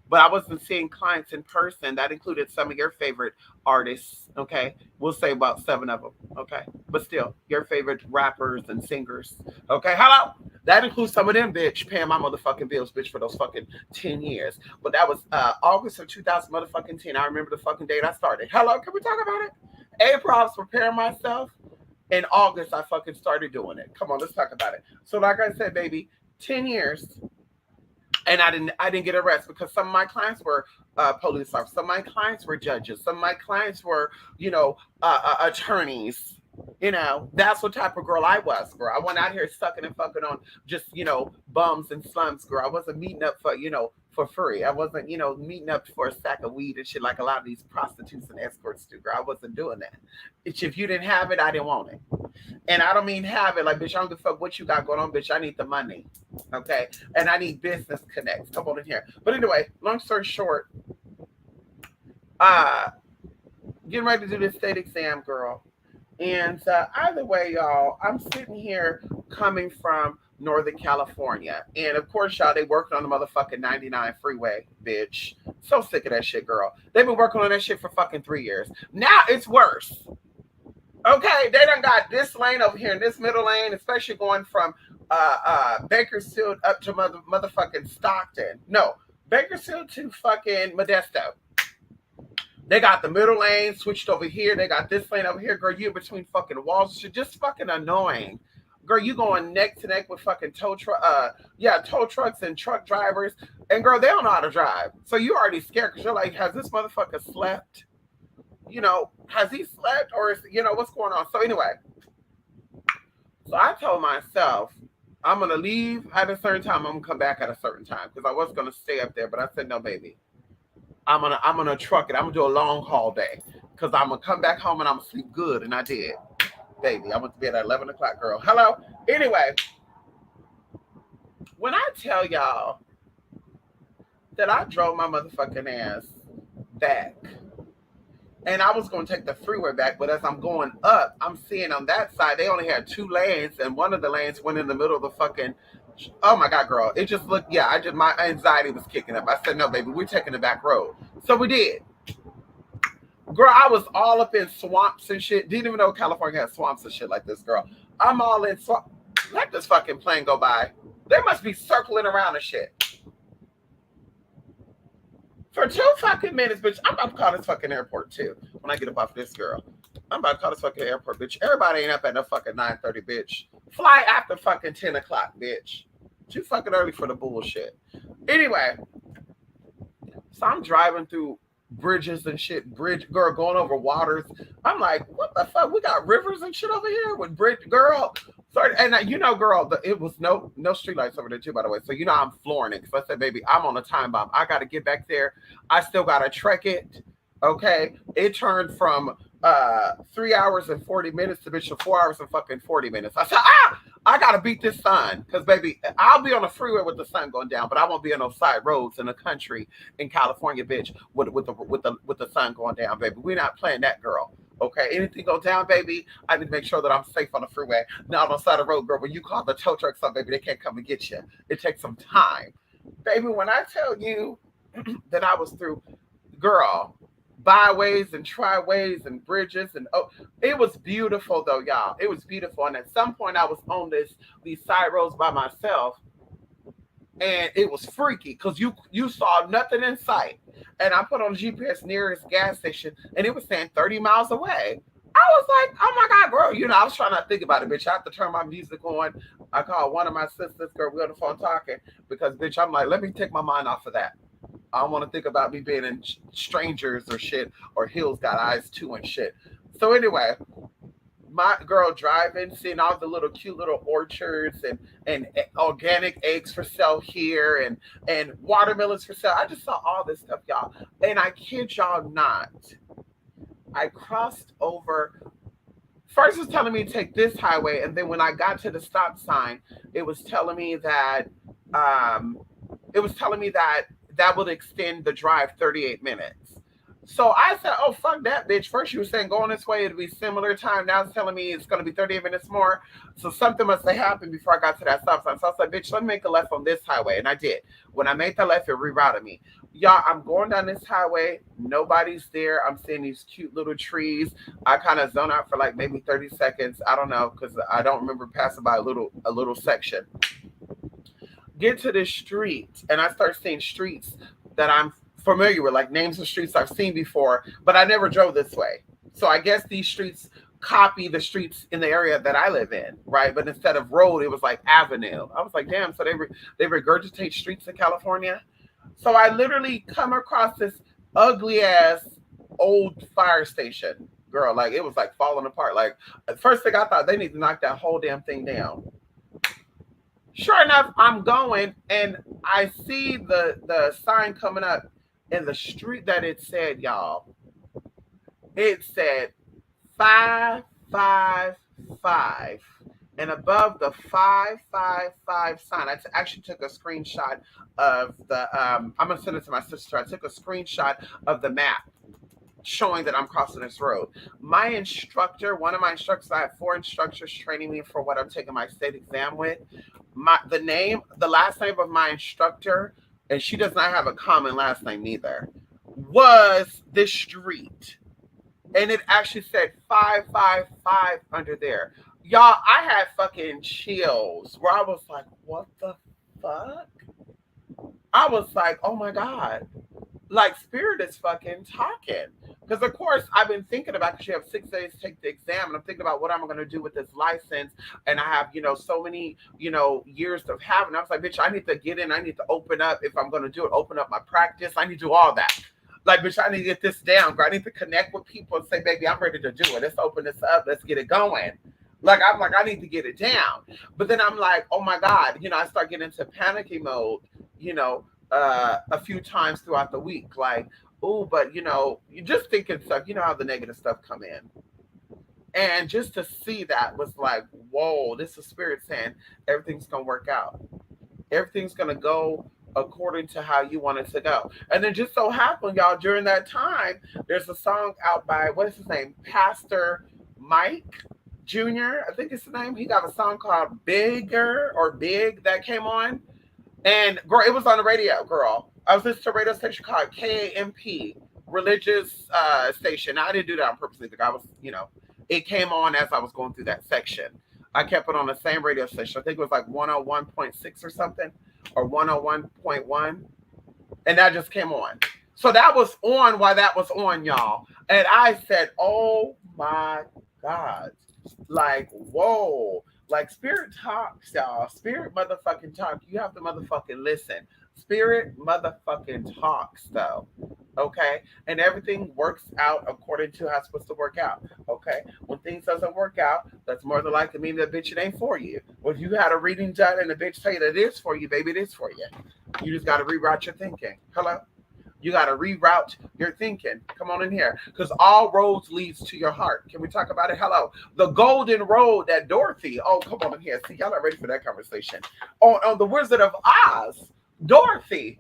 But I wasn't seeing clients in person. That included some of your favorite artists, okay? We'll say about 7 of them, okay? But still, your favorite rappers and singers, okay? Hello? That includes some of them, bitch, paying my motherfucking bills, bitch, for those fucking 10 years. But that was August of 2010. I remember the fucking date I started. Hello? Can we talk about it? April, I was preparing myself. In August, I fucking started doing it. Come on, let's talk about it. So like I said, baby, 10 years. And I didn't get arrested because some of my clients were police officers. Some of my clients were judges. Some of my clients were, attorneys. That's what type of girl I was, girl. I went out here sucking and fucking on just, bums and slums, girl. I wasn't meeting up for free. I wasn't, meeting up for a sack of weed and shit like a lot of these prostitutes and escorts do, girl. I wasn't doing that. If you didn't have it, I didn't want it. And I don't mean have it like, bitch, I don't give a fuck what you got going on, bitch. I need the money. Okay? And I need business connects. Come on in here. But anyway, long story short, getting ready to do this state exam, girl. And either way, y'all, I'm sitting here coming from Northern California. And of course, y'all, they worked on the motherfucking 99 freeway, bitch. So sick of that shit, girl. They've been working on that shit for fucking 3 years. Now it's worse. Okay, they done got this lane over here in this middle lane, especially going from Bakersfield up to motherfucking Stockton. No, Bakersfield to fucking Modesto. They got the middle lane switched over here. They got this lane over here. Girl, you between fucking walls. Shit, just fucking annoying. Girl, you going neck to neck with fucking tow trucks and truck drivers. And girl, they don't know how to drive. So you already scared because you're like, has this motherfucker slept? Has he slept or is, what's going on? So anyway, so I told myself, I'm going to leave at a certain time. I'm going to come back at a certain time because I was going to stay up there. But I said, no, baby. I'm gonna truck it. I'm gonna do a long haul day because I'm gonna come back home and I'm gonna sleep good, and I did, baby. I went to bed at 11 o'clock, girl. Hello. Anyway, when I tell y'all that I drove my motherfucking ass back. And I was going to take the freeway back, but as I'm going up, I'm seeing on that side, they only had two lanes, and one of the lanes went in the middle of the fucking. Oh my God, girl. It just looked, yeah, my anxiety was kicking up. I said, no, baby, we're taking the back road. So we did. Girl, I was all up in swamps and shit. Didn't even know California had swamps and shit like this, girl. I'm all in swamp. Let this fucking plane go by. They must be circling around and shit. For 2 fucking minutes, bitch. I'm about to call this fucking airport too. When I get up off this girl. I'm about to call this fucking airport, bitch. Everybody ain't up at no fucking 9:30, bitch. Fly after fucking 10 o'clock, bitch. Too fucking early for the bullshit. Anyway, so I'm driving through bridges and shit, girl, going over waters. I'm like, what the fuck? We got rivers and shit over here with bridge, girl. Sorry, and girl, it was no streetlights over there too, by the way. So I'm flooring it because I said, baby, I'm on a time bomb. I got to get back there. I still got to trek it. Okay, it turned from 3 hours and 40 minutes to bitch to 4 hours and fucking 40 minutes. I said, I gotta beat this sun because baby, I'll be on the freeway with the sun going down, but I won't be on those side roads in the country in California, bitch, with the sun going down, baby. We're not playing that, girl. Okay, anything go down, baby, I need to make sure that I'm safe on the freeway, not on the side of the road, girl. When you call the tow trucks up, baby, they can't come and get you. It takes some time, baby. When I tell you that I was through, girl, byways and triways and bridges and it was beautiful though, y'all. It was beautiful. And at some point I was on these side roads by myself, and it was freaky because you saw nothing in sight. And I put on GPS nearest gas station, and it was saying 30 miles away. I was like, oh my God, girl. I was trying not to think about it, bitch. I have to turn my music on. I called one of my sisters, girl, we on the phone talking because, bitch, I'm like, let me take my mind off of that. I don't want to think about me being in strangers or shit, or hills got eyes too and shit. So anyway, my girl driving, seeing all the little cute little orchards and organic eggs for sale here and watermelons for sale. I just saw all this stuff, y'all. And I kid y'all not, I crossed over. First it was telling me to take this highway, and then when I got to the stop sign, it was telling me that that would extend the drive 38 minutes. So I said, oh, fuck that, bitch. First you were saying going this way, it'd be similar time. Now it's telling me it's going to be 38 minutes more. So something must have happened before I got to that stop sign. So I was like, bitch, let me make a left on this highway. And I did. When I made the left, it rerouted me. Y'all, I'm going down this highway. Nobody's there. I'm seeing these cute little trees. I kind of zone out for like maybe 30 seconds. I don't know, because I don't remember passing by a little section. Get to this street, and I start seeing streets that I'm familiar with, like names of streets I've seen before, but I never drove this way. So I guess these streets copy the streets in the area that I live in, right? But instead of road, it was like avenue. I was like, damn, so they regurgitate streets in California? So I literally come across this ugly ass old fire station, girl. Like it was like falling apart. Like the first thing I thought, they need to knock that whole damn thing down. Sure enough, I'm going, and I see the sign coming up in the street that it said, y'all. It said 555, and above the 555 sign, I actually took a screenshot of the. I'm gonna send it to my sister. I took a screenshot of the map showing that I'm crossing this road. My instructor, one of my instructors, I have 4 instructors training me for what I'm taking my state exam with. The last name of my instructor, and she does not have a common last name neither, was this street. And it actually said 555 under there. Y'all, I had fucking chills where I was like, what the fuck? I was like, oh my God. Like spirit is fucking talking. Because of course I've been thinking about, because you have 6 days to take the exam, and I'm thinking about what I'm going to do with this license, and I have so many years of having. I was like, bitch, I need to get in. I need to open up. If I'm going to do it, open up my practice. I need to do all that. Like, bitch, I need to get this down, girl. I need to connect with people and say, baby, I'm ready to do it. Let's open this up. Let's get it going. I'm like, I need to get it down. But then I'm like, oh my God, I start getting into panicky mode, a few times throughout the week. Like, oh, but you're just thinking stuff, how the negative stuff come in. And just to see that was like, whoa, this is spirit saying everything's gonna work out. Everything's gonna go according to how you want it to go. And then just so happened, y'all, during that time, there's a song out by, what is his name? Pastor Mike Jr., I think it's the name. He got a song called Bigger or Big that came on. And girl, it was on the radio, girl. I was listening to a radio station called KAMP, religious station. Now, I didn't do that on purpose either. I was, it came on as I was going through that section. I kept it on the same radio station. I think it was like 101.6 or something, or 101.1. And that just came on. So that was on while that was on, y'all. And I said, oh my God. Like, whoa. Like, Spirit talks, y'all. Spirit motherfucking talk. You have to motherfucking listen. Spirit motherfucking talks, though. Okay? And everything works out according to how it's supposed to work out. Okay? When things doesn't work out, that's more than likely mean that bitch, it ain't for you. Well, if you had a reading done and the bitch tell you that it is for you, baby, it is for you. You just got to reroute your thinking. Hello? You got to reroute your thinking. Come on in here. Because all roads leads to your heart. Can we talk about it? Hello. The golden road that Dorothy. Oh, come on in here. See, y'all not ready for that conversation. On the Wizard of Oz, Dorothy,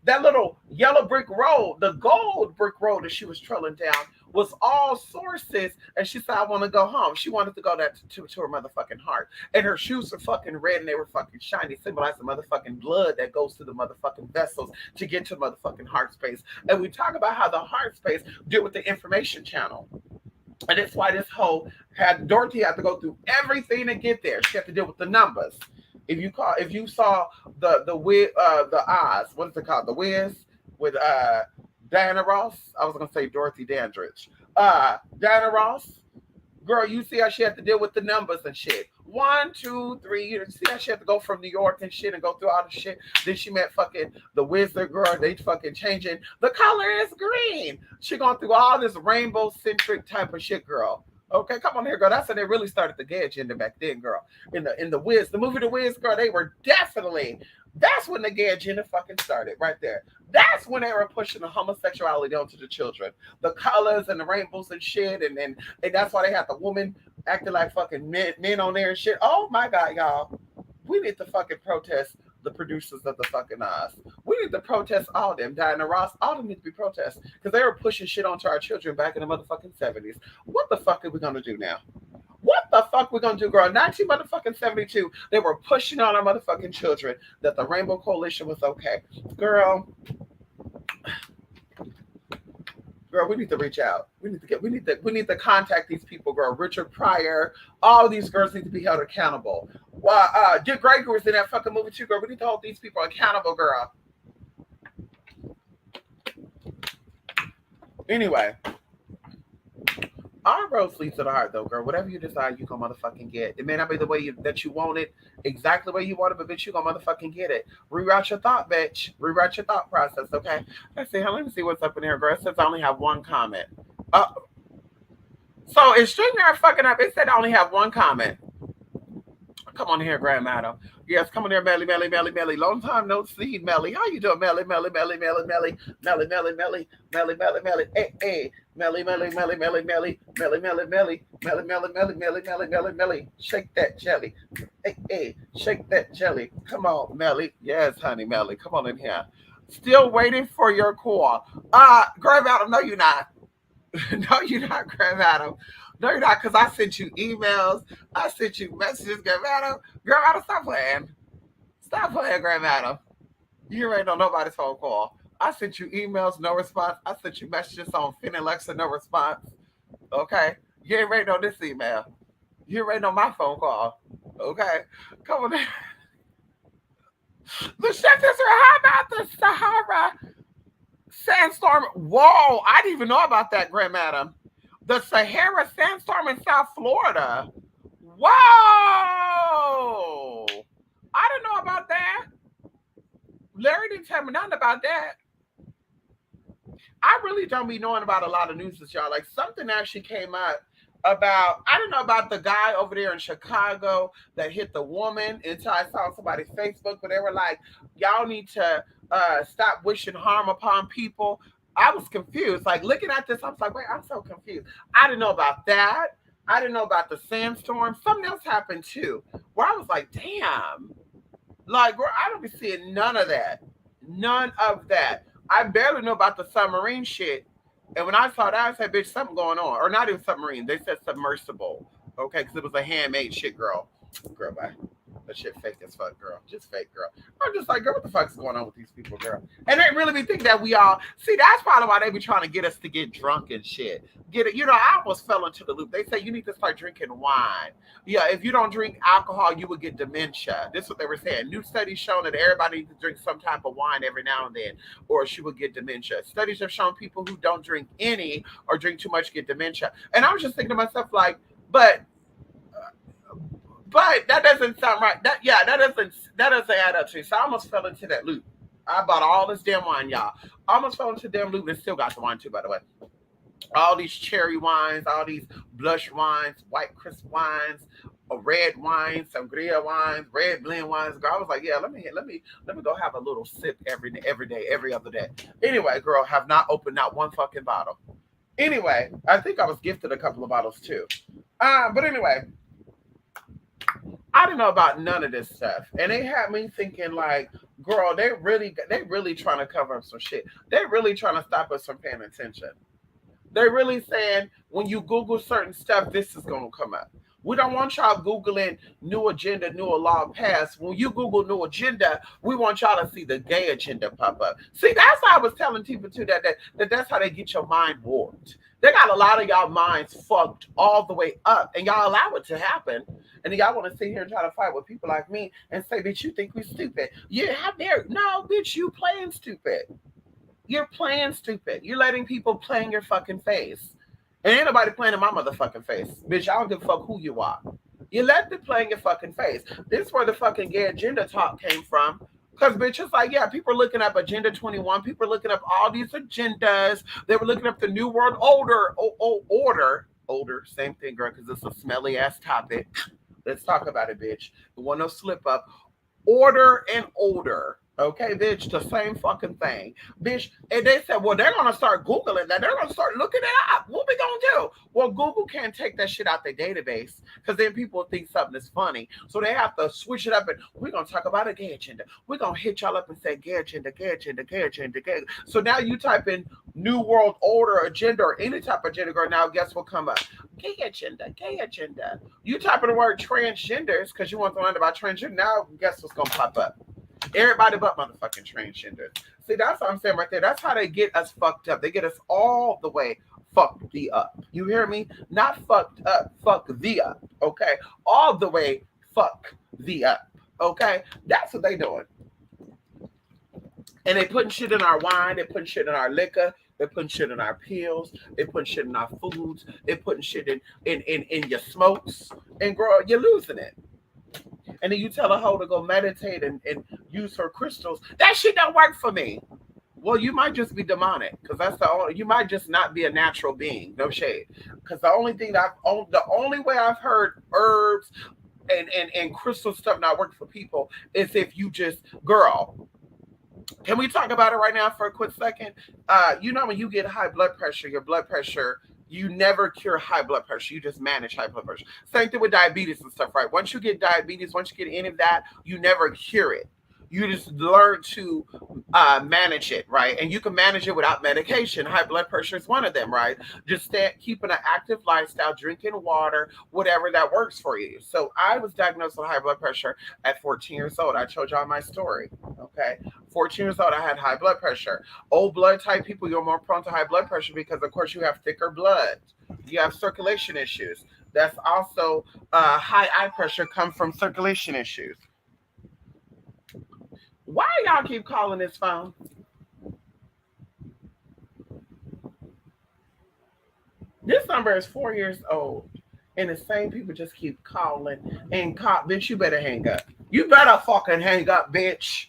that little yellow brick road, the gold brick road that she was trolling down was all sources. And she said, I want to go home. She wanted to go to her motherfucking heart. And her shoes were fucking red and they were fucking shiny, symbolizing the motherfucking blood that goes to the motherfucking vessels to get to motherfucking heart space. And we talk about how the heart space deal with the information channel. And that's why this whole Dorothy had to go through everything to get there. She had to deal with the numbers. If you saw the Oz, what is it called? The Wiz with Diana Ross. I was gonna say Dorothy Dandridge. Diana Ross, girl, you see how she had to deal with the numbers and shit. 1, 2, 3. You see how she had to go from New York and shit and go through all the shit. Then she met fucking the Wizard girl. They fucking changing. The color is green. She going through all this rainbow centric type of shit, girl. Okay, come on here, girl. That's when they really started the gay agenda back then, girl. In the Wiz, the movie The Wiz, girl, they were definitely. That's when the gay agenda fucking started, right there. That's when they were pushing the homosexuality onto the children, the colors and the rainbows and shit, and that's why they had the woman acting like fucking men on there and shit. Oh my God, y'all, we need to fucking protest the producers of the fucking Oz. We need to protest all them. Diana Ross, all of them need to be protested because they were pushing shit onto our children back in the motherfucking 70s. What the fuck are we gonna do now? What the fuck we gonna do, girl? 1972, they were pushing on our motherfucking children that the Rainbow Coalition was okay. Girl, we need to reach out. We need to contact these people, girl. Richard Pryor, all these girls need to be held accountable. Dick Gregory was in that fucking movie too, girl. We need to hold these people accountable, girl. Anyway, our roads lead to the heart, though, girl. Whatever you desire, you gonna motherfucking get. It may not be the way that you want it, exactly the way you want it, but bitch, you gonna motherfucking get it. Reroute your thought, bitch. Reroute your thought process, okay? Let's see. Let me see what's up in here, girl. It says I only have one comment. So is StreamYard fucking up? It said I only have one comment. Come on here, Grandma. Yes, come on here, Melly. Long time no see, Melly. How you doing, Melly? Melly. Hey. Melly. Shake that jelly. Hey. Shake that jelly. Come on, Melly. Yes, honey, Melly. Come on in here. Still waiting for your call. Grandma, no, you're not. No, you're not, Grandma. No, you're not, because I sent you emails. I sent you messages, Grandma. Grandma, stop playing. Stop playing, Grandma. You ain't on nobody's phone call. I sent you emails, no response. I sent you messages on Finn and Lexa, no response. Okay? You ain't waiting on this email. You're waiting on my phone call. Okay? Come on in. The chef is how about the Sahara sandstorm? Whoa, I didn't even know about that, Grandma. The Sahara sandstorm in South Florida. Whoa! I didn't know about that. Larry didn't tell me nothing about that. I really don't be knowing about a lot of news with y'all. Like, something actually came out about, I don't know about the guy over there in Chicago that hit the woman until I saw somebody's Facebook, but they were like, y'all need to stop wishing harm upon people. I was confused. Like, looking at this, I was like, wait, I'm so confused. I didn't know about that. I didn't know about the sandstorm. Something else happened too, where I was like, damn. Like, girl, I don't be seeing none of that. None of that. I barely know about the submarine shit. And when I saw that, I said, bitch, something going on. Or not even submarine. They said submersible. Okay, because it was a handmade shit, girl. Girl, bye. That shit fake as fuck, girl. Just fake, girl. I'm just like, girl, what the fuck's going on with these people, girl? And they really be thinking that we all see. That's probably why they be trying to get us to get drunk and shit. Get it? You know, I almost fell into the loop. They say you need to start drinking wine. Yeah, if you don't drink alcohol, you would get dementia. This is what they were saying. New studies shown that everybody needs to drink some type of wine every now and then, or she would get dementia. Studies have shown people who don't drink any or drink too much get dementia. And I was just thinking to myself, like, but that doesn't sound right. That doesn't add up to me. So I almost fell into that loop. I bought all this damn wine, y'all. I almost fell into the damn loop and still got the wine too, by the way. All these cherry wines, all these blush wines, white crisp wines, red wines, sangria wines, red blend wines. Girl, I was like, yeah, let me go have a little sip every day, every other day. Anyway, girl, have not opened not one fucking bottle. Anyway, I think I was gifted a couple of bottles too. But anyway, I didn't know about none of this stuff, and they had me thinking like, girl, they really trying to cover up some shit. They really trying to stop us from paying attention. They're really saying when you Google certain stuff, this is gonna come up. We don't want y'all Googling new agenda, new law passed. When you Google new agenda, we want y'all to see the gay agenda pop up. See, that's how I was telling people too that's how they get your mind warped. They got a lot of y'all minds fucked all the way up, and y'all allow it to happen. And y'all want to sit here and try to fight with people like me and say, bitch, you think we stupid. Yeah, how dare? No, bitch, you playing stupid. You're playing stupid. You're letting people play in your fucking face. And ain't nobody playing in my motherfucking face. Bitch, I don't give a fuck who you are. You let them play in your fucking face. This is where the fucking gay agenda talk came from. Because, bitch, it's like, yeah, people are looking up Agenda 21. People are looking up all these agendas. They were looking up the New World Order. Same thing, girl, because it's a smelly ass topic. Let's talk about it, bitch. The one no slip up. Order and older. Okay, bitch, the same fucking thing. Bitch, and they said, well, they're going to start Googling that. They're going to start looking it up. What we going to do? Well, Google can't take that shit out their database because then people think something is funny. So they have to switch it up and we're going to talk about a gay agenda. We're going to hit y'all up and say gay agenda, gay agenda, gay agenda, gay. So now you type in New World Order agenda or any type of agenda, girl, now guess what come up? Gay agenda, gay agenda. You type in the word transgenders because you want to learn about transgender. Now guess what's going to pop up? Everybody but motherfucking transgenders. See, that's what I'm saying right there. That's how they get us fucked up. They get us all the way fucked the up. You hear me? Not fucked up, fuck the up. Okay? All the way fuck the up. Okay? That's what they doing. And they putting shit in our wine. They putting shit in our liquor. They putting shit in our pills. They putting shit in our foods. They putting shit in your smokes. And girl, you're losing it. And then you tell a hoe to go meditate and use her crystals. That shit don't work for me. Well, you might just be demonic because that's you might just not be a natural being. No shade. Because the only way I've heard herbs and crystal stuff not work for people is if you just, girl. Can we talk about it right now for a quick second? You know, when you get high blood pressure, your blood pressure, you never cure high blood pressure. You just manage high blood pressure. Same thing with diabetes and stuff, right? Once you get diabetes, once you get any of that, you never cure it. You just learn to manage it, right? And you can manage it without medication. High blood pressure is one of them, right? Just keeping an active lifestyle, drinking water, whatever that works for you. So I was diagnosed with high blood pressure at 14 years old. I told y'all my story, okay? 14 years old, I had high blood pressure. Old blood type people, you're more prone to high blood pressure because, of course, you have thicker blood. You have circulation issues. That's also high eye pressure comes from circulation issues. Why y'all keep calling this phone? This number is 4 years old. And the same people just keep calling and call. Bitch, you better hang up. You better fucking hang up, bitch.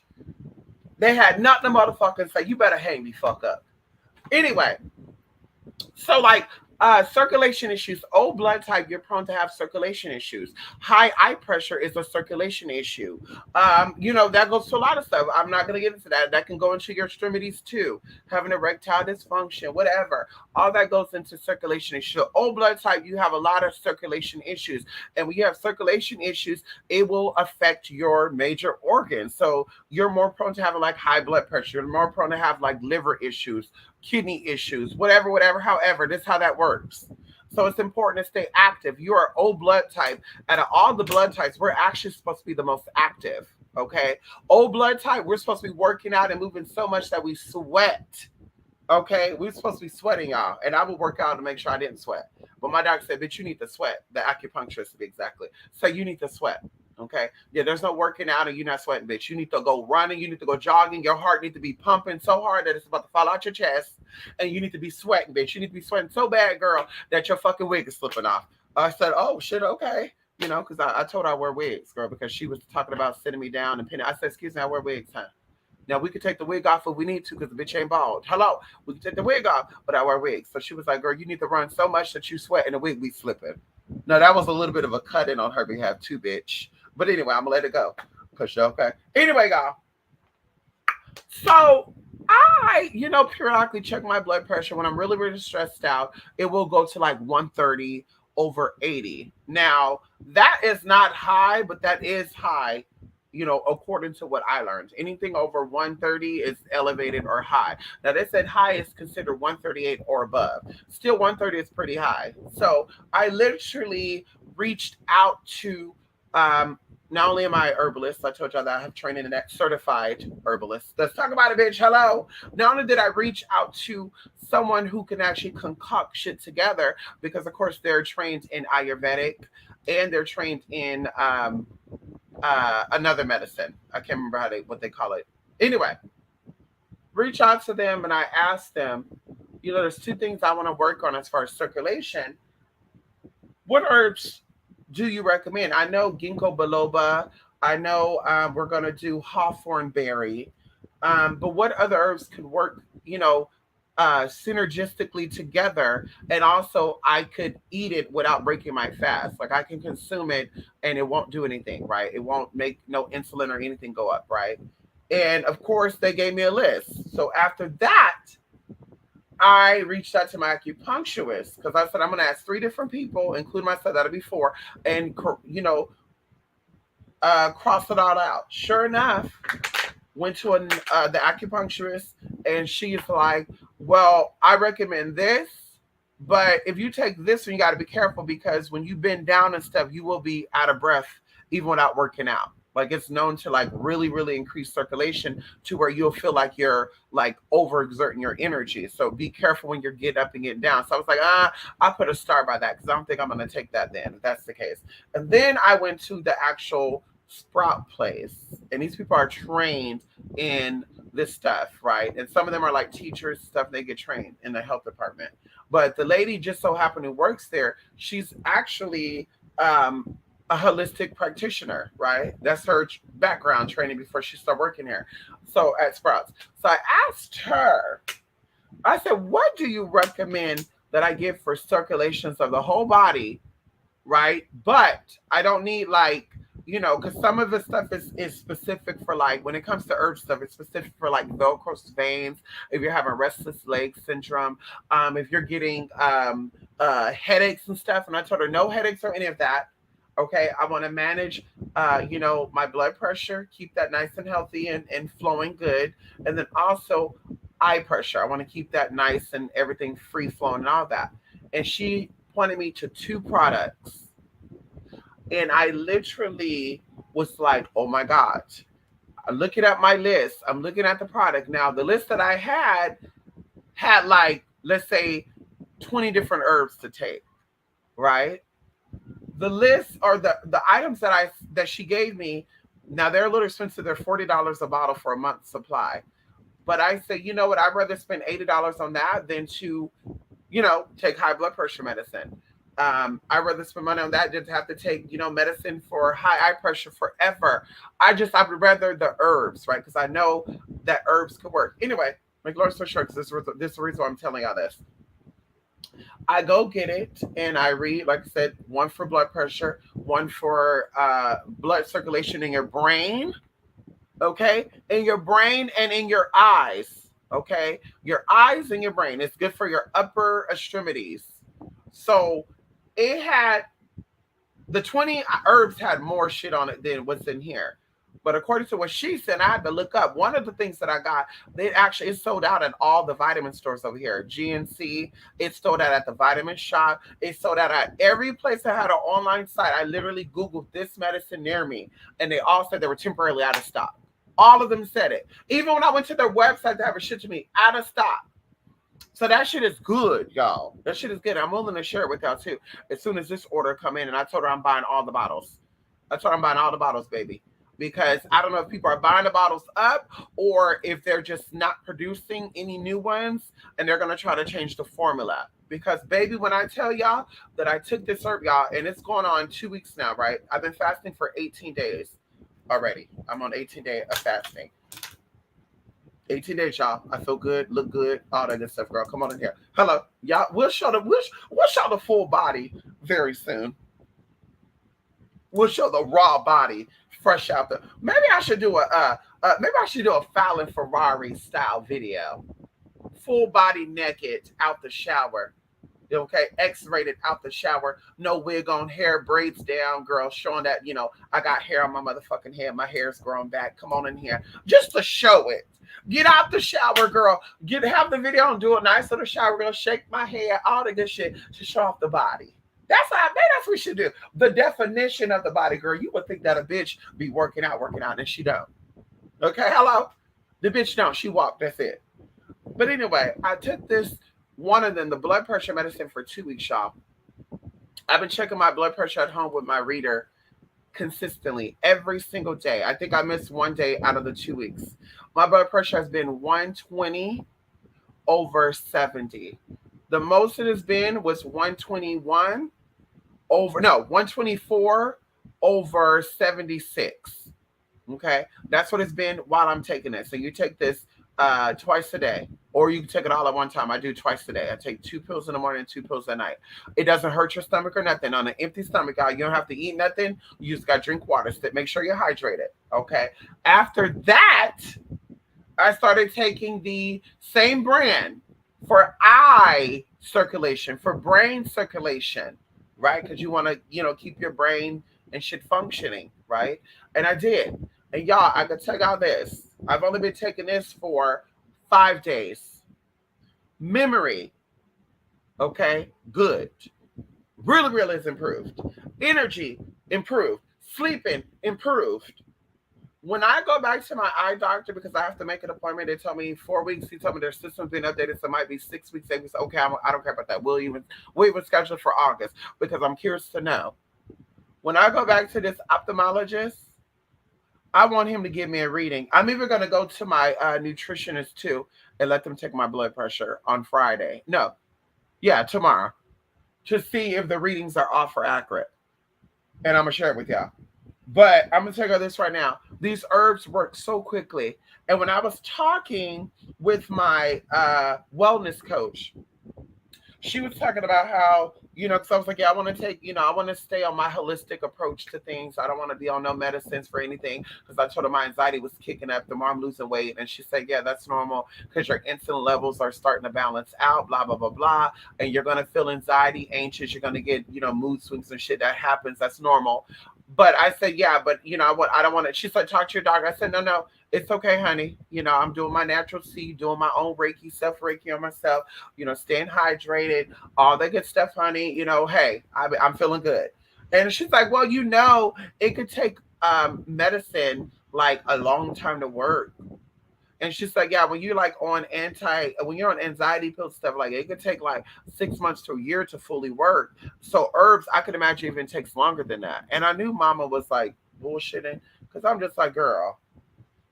They had nothing to motherfucking say. You better hang me fuck up. Anyway, so like Circulation issues. O blood type, you're prone to have circulation issues. High eye pressure is a circulation issue. That goes to a lot of stuff. I'm not going to get into that. That can go into your extremities too. Having erectile dysfunction, whatever. All that goes into circulation issues. O blood type, you have a lot of circulation issues. And when you have circulation issues, it will affect your major organs. So you're more prone to having like high blood pressure. You're more prone to have like liver issues, kidney issues, whatever, whatever, however, this is how that works. So it's important to stay active. You are O blood type. Out of all the blood types, we're actually supposed to be the most active. Okay. O blood type, we're supposed to be working out and moving so much that we sweat. Okay. We're supposed to be sweating, y'all. And I would work out to make sure I didn't sweat. But my doctor said, bitch, you need to sweat. The acupuncturist to be exactly. So you need to sweat. Okay. Yeah, there's no working out and you're not sweating, bitch. You need to go running. You need to go jogging. Your heart needs to be pumping so hard that it's about to fall out your chest. And you need to be sweating, bitch. You need to be sweating so bad, girl, that your fucking wig is slipping off. I said, oh, shit, okay. Because I told her I wear wigs, girl, because she was talking about sitting me down and pinning. I said, excuse me, I wear wigs, huh? Now, we could take the wig off if we need to because the bitch ain't bald. Hello. We can take the wig off, but I wear wigs. So she was like, girl, you need to run so much that you sweat and the wig be slipping. Now, that was a little bit of a cut in on her behalf too, bitch. But anyway, I'm going to let it go. Push it, okay? Anyway, y'all. So I, periodically check my blood pressure when I'm really, really stressed out. It will go to like 130 over 80. Now, that is not high, but that is high, according to what I learned. Anything over 130 is elevated or high. Now, they said high is considered 138 or above. Still, 130 is pretty high. So I literally reached out to, not only am I a herbalist, I told y'all that I have training in that, certified herbalist. Let's talk about it, bitch. Hello. Not only did I reach out to someone who can actually concoct shit together, because of course they're trained in Ayurvedic and they're trained in another medicine. I can't remember what they call it. Anyway, reach out to them and I asked them, there's two things I want to work on as far as circulation. What herbs do you recommend? I know ginkgo biloba. I know we're going to do hawthorn berry. But what other herbs could work, synergistically together? And also I could eat it without breaking my fast. Like I can consume it and it won't do anything, right? It won't make no insulin or anything go up, right? And of course they gave me a list. So after that, I reached out to my acupuncturist because I said, I'm going to ask 3 different people, including myself, that'll be 4, and, cross it all out. Sure enough, went to the acupuncturist and she's like, well, I recommend this, but if you take this one, you got to be careful because when you bend down and stuff, you will be out of breath even without working out. Like it's known to like really, really increase circulation to where you'll feel like you're like overexerting your energy. So be careful when you're getting up and getting down. So I was like, I'll put a star by that because I don't think I'm going to take that then, if that's the case. And then I went to the actual sprout place. And these people are trained in this stuff, right? And some of them are like teachers, stuff, they get trained in the health department. But the lady just so happened who works there, she's actually a holistic practitioner, right? That's her background training before she started working here. So at Sprouts. So I asked her, I said, what do you recommend that I give for circulations of the whole body, right? But I don't need like, because some of the stuff is specific for like, when it comes to herb stuff, it's specific for like varicose veins, if you're having restless leg syndrome, if you're getting headaches and stuff. And I told her no headaches or any of that. Okay, I want to manage, my blood pressure, keep that nice and healthy and flowing good. And then also eye pressure. I want to keep that nice and everything free flowing and all that. And she pointed me to 2 products. And I literally was like, oh my God. I'm looking at my list. I'm looking at the product. Now, the list that I had like, let's say 20 different herbs to take, right? The list or the items that she gave me, now they're a little expensive. They're $40 a bottle for a month's supply. But I said, you know what? I'd rather spend $80 on that than to, take high blood pressure medicine. I'd rather spend money on that than to have to take, medicine for high eye pressure forever. I would rather the herbs, right? Because I know that herbs could work. Anyway, make long story short, because this is the reason why I'm telling y'all this. I go get it and I read, like I said, one for blood pressure, one for blood circulation in your brain, okay? In your brain and in your eyes, okay? Your eyes and your brain. It's good for your upper extremities. So it had the 20 herbs had more shit on it than what's in here. But according to what she said, I had to look up. One of the things that I got, they actually it's sold out at all the vitamin stores over here. GNC, it's sold out at the vitamin shop. It's sold out at every place that had an online site. I literally Googled this medicine near me, and they all said they were temporarily out of stock. All of them said it. Even when I went to their website to have it shipped to me, out of stock. So that shit is good, y'all. That shit is good. I'm willing to share it with y'all too. As soon as this order come in, and I told her I'm buying all the bottles. I told her I'm buying all the bottles, baby. Because I don't know if people are buying the bottles up or if they're just not producing any new ones and they're gonna try to change the formula. Because baby, when I tell y'all that I took this herb, y'all, and it's going on 2 weeks now, right? I've been fasting for 18 days already. I'm on 18 days of fasting. 18 days, y'all. I feel good, look good, all that good stuff, girl. Come on in here. Hello, y'all. We'll show the full body very soon. We'll show the raw body fresh out the. Maybe I should do a Fallon Ferrari style video. Full body naked out the shower. Okay, X-rated out the shower, no wig on, hair braids down, girl, showing that I got hair on my motherfucking head. My hair's grown back. Come on in here, just to show it. Get out the shower, girl. Have the video and do a nice little shower, girl. Shake my hair, all the good shit to show off the body. That's what we should do. The definition of the body, girl. You would think that a bitch be working out, and she don't. Okay, hello. The bitch don't. She walk. That's it. But anyway, I took this one of them, the blood pressure medicine, for 2 weeks, y'all. I've been checking my blood pressure at home with my reader consistently every single day. I think I missed one day out of the 2 weeks. My blood pressure has been 120 over 70. The most it has been was 124 over 76. Okay, that's what it's been while I'm taking it. So you take this twice a day, or you can take it all at one time. I do twice a day. I take 2 pills in the morning and 2 pills at night. It doesn't hurt your stomach or nothing. On an empty stomach, you don't have to eat nothing. You just got to drink water. So make sure you're hydrated. Okay. After that, I started taking the same brand for eye circulation, for brain circulation, right? Because you want to, keep your brain and shit functioning, right? And I did. And y'all, I can tell y'all this. I've only been taking this for 5 days. Memory, okay, good. Really, really is improved. Energy, improved. Sleeping, improved. When I go back to my eye doctor, because I have to make an appointment, they tell me 4 weeks. He told me their system's been updated, so it might be 6 weeks, 8 weeks. Okay, I don't care about that. We'll even schedule it for August because I'm curious to know. When I go back to this ophthalmologist, I want him to give me a reading. I'm even going to go to my nutritionist too and let them take my blood pressure on Friday. No, yeah, tomorrow, to see if the readings are off or accurate. And I'm going to share it with y'all. But I'm going to tell you this right now. These herbs work so quickly. And when I was talking with my wellness coach, she was talking about how, because I was like, yeah, I want to take, I want to stay on my holistic approach to things. I don't want to be on no medicines for anything, because I told her my anxiety was kicking up the more I'm losing weight. And she said, yeah, that's normal because your insulin levels are starting to balance out, blah, blah, blah, blah. And you're going to feel anxiety, anxious. You're going to get, mood swings and shit that happens. That's normal. But I said, yeah, but I don't want to. She's like, talk to your doctor. I said, no, it's okay, honey. I'm doing my natural seed, doing my own Reiki, self Reiki on myself, staying hydrated, all that good stuff, honey. Hey, I'm feeling good. And she's like, well, it could take medicine like a long time to work. And she's like, yeah, when you're on anxiety pills, stuff like it could take like 6 months to a year to fully work. So herbs, I could imagine even takes longer than that. And I knew mama was like bullshitting, because I'm just like, girl,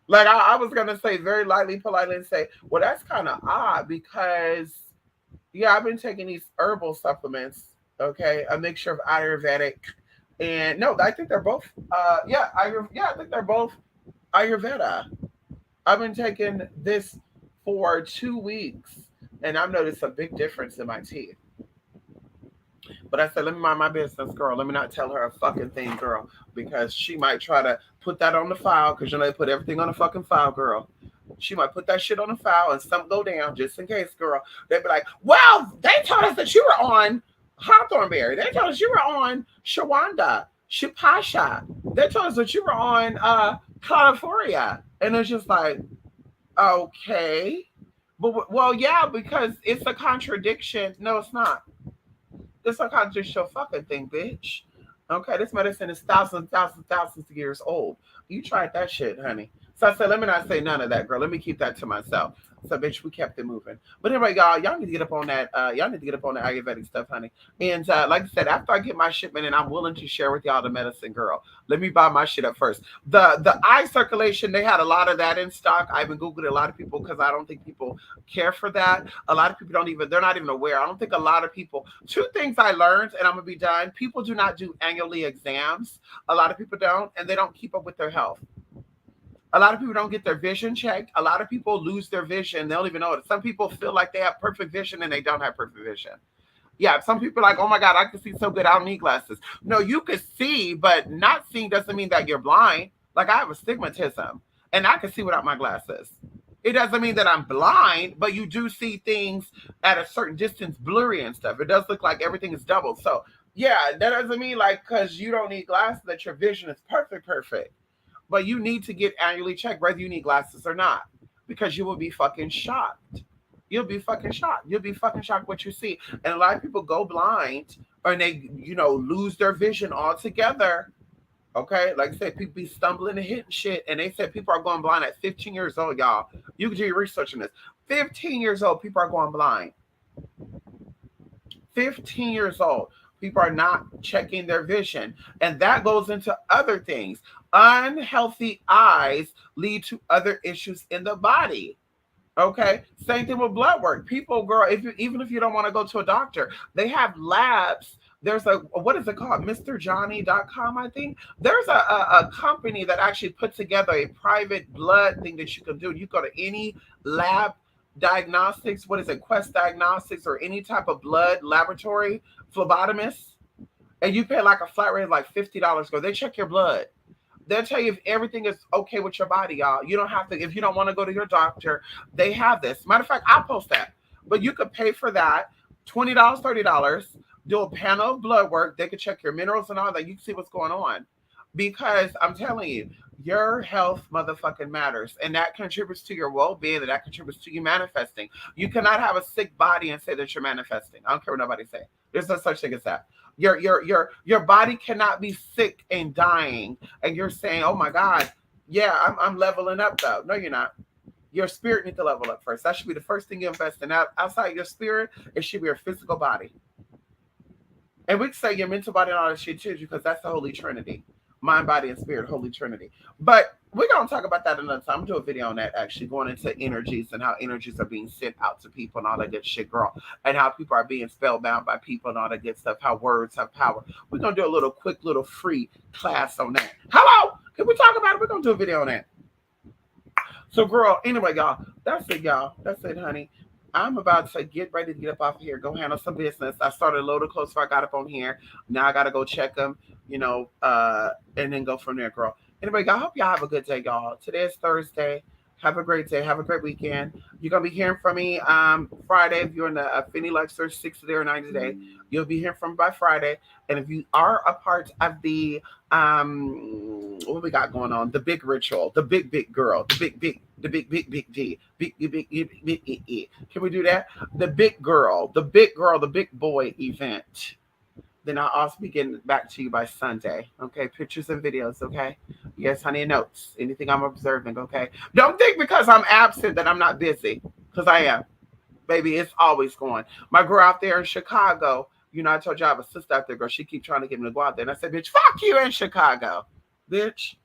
like I was going to say very lightly, politely, and say, well, that's kind of odd because, yeah, I've been taking these herbal supplements, okay, a mixture of Ayurvedic. And no, I think they're both, I think they're both Ayurveda. I've been taking this for 2 weeks, and I've noticed a big difference in my teeth. But I said, let me mind my business, girl. Let me not tell her a fucking thing, girl, because she might try to put that on the file. Because you know they put everything on the fucking file, girl. She might put that shit on the file and something go down just in case, girl. They'd be like, well, they told us that you were on Hawthornberry. They told us you were on Shawanda, Shipasha. They told us that you were on California. And it's just like, okay. But well, yeah, because it's a contradiction. No, it's not. It's a contradictory fucking thing, bitch. Okay, this medicine is thousands, thousands, thousands of years old. You tried that shit, honey. So I said, let me not say none of that, girl. Let me keep that to myself. So, bitch, we kept it moving. But anyway, y'all need to get up on that. Y'all need to get up on the Ayurvedic stuff, honey. And like I said, after I get my shipment and I'm willing to share with y'all the medicine, girl, let me buy my shit up first. The eye circulation, they had a lot of that in stock. I even Googled a lot of people because I don't think people care for that. A lot of people don't even, they're not even aware. I don't think a lot of people, two things I learned, and I'm going to be done. People do not do annually exams. A lot of people don't, and they don't keep up with their health. A lot of people don't get their vision checked. A lot of people lose their vision. They don't even know it. Some people feel like they have perfect vision and they don't have perfect vision. Yeah, some people are like, oh my God, I can see so good. I don't need glasses. No, you can see, but not seeing doesn't mean that you're blind. Like I have astigmatism and I can see without my glasses. It doesn't mean that I'm blind, but you do see things at a certain distance blurry and stuff. It does look like everything is doubled. So yeah, that doesn't mean like because you don't need glasses that your vision is perfect, perfect. But you need to get annually checked whether you need glasses or not. Because you will be fucking shocked. You'll be fucking shocked. You'll be fucking shocked what you see. And a lot of people go blind or they, lose their vision altogether. Okay? Like I said, people be stumbling and hitting shit. And they said people are going blind at 15 years old, y'all. You can do your research on this. 15 years old, people are going blind. 15 years old. People are not checking their vision. And that goes into other things. Unhealthy eyes lead to other issues in the body. Okay. Same thing with blood work. People, girl, even if you don't want to go to a doctor, they have labs. There's what is it called? MrJohnny.com, I think. There's a company that actually put together a private blood thing that you can do. You go to any lab diagnostics, what is it, Quest Diagnostics, or any type of blood laboratory, phlebotomist, and you pay like a flat rate of like $50. Go, they check your blood. They'll tell you if everything is okay with your body, y'all. You don't have to, if you don't want to go to your doctor, they have this. Matter of fact, I'll post that. But you could pay for that, $20, $30, do a panel of blood work. They could check your minerals and all that. You can see what's going on. Because I'm telling you, your health motherfucking matters. And that contributes to your well-being, and that contributes to you manifesting. You cannot have a sick body and say that you're manifesting. I don't care what nobody say. There's no such thing as that. Your body cannot be sick and dying, and you're saying, "Oh my God, yeah, I'm leveling up." Though, no, you're not. Your spirit needs to level up first. That should be the first thing you invest in. Outside your spirit, it should be your physical body, and we can say your mental body and all that shit too, because that's the Holy Trinity. Mind, body, and spirit, Holy Trinity. But we're going to talk about that another time. I'm doing a video on that, actually, going into energies and how energies are being sent out to people and all that good shit, girl. And how people are being spellbound by people and all that good stuff, how words have power. We're going to do a little quick little free class on that. Hello? Can we talk about it? We're going to do a video on that. So, girl, anyway, y'all, that's it, y'all. That's it, honey. I'm about to get ready to get up off of here, go handle some business. I started a little close before I got up on here. Now I got to go check them, and then go from there, girl. Anyway, I hope y'all have a good day, y'all. Today is Thursday. Have a great day. Have a great weekend. You're going to be hearing from me Friday. If you're in the Affinity Lecture 60 or 90 day, you'll be hearing from me by Friday. And if you are a part of the, what we got going on? The big ritual, the big girl, the big D, big E. Can we do that? The big girl, the big boy event. Then I'll also be getting back to you by Sunday. Okay, pictures and videos. Okay, yes, honey, and notes. Anything I'm observing. Okay, don't think because I'm absent that I'm not busy, because I am. Baby, it's always going. My girl out there in Chicago. I told you I have a sister out there, girl. She keep trying to get me to go out there, and I said, "Bitch, fuck you in Chicago, bitch.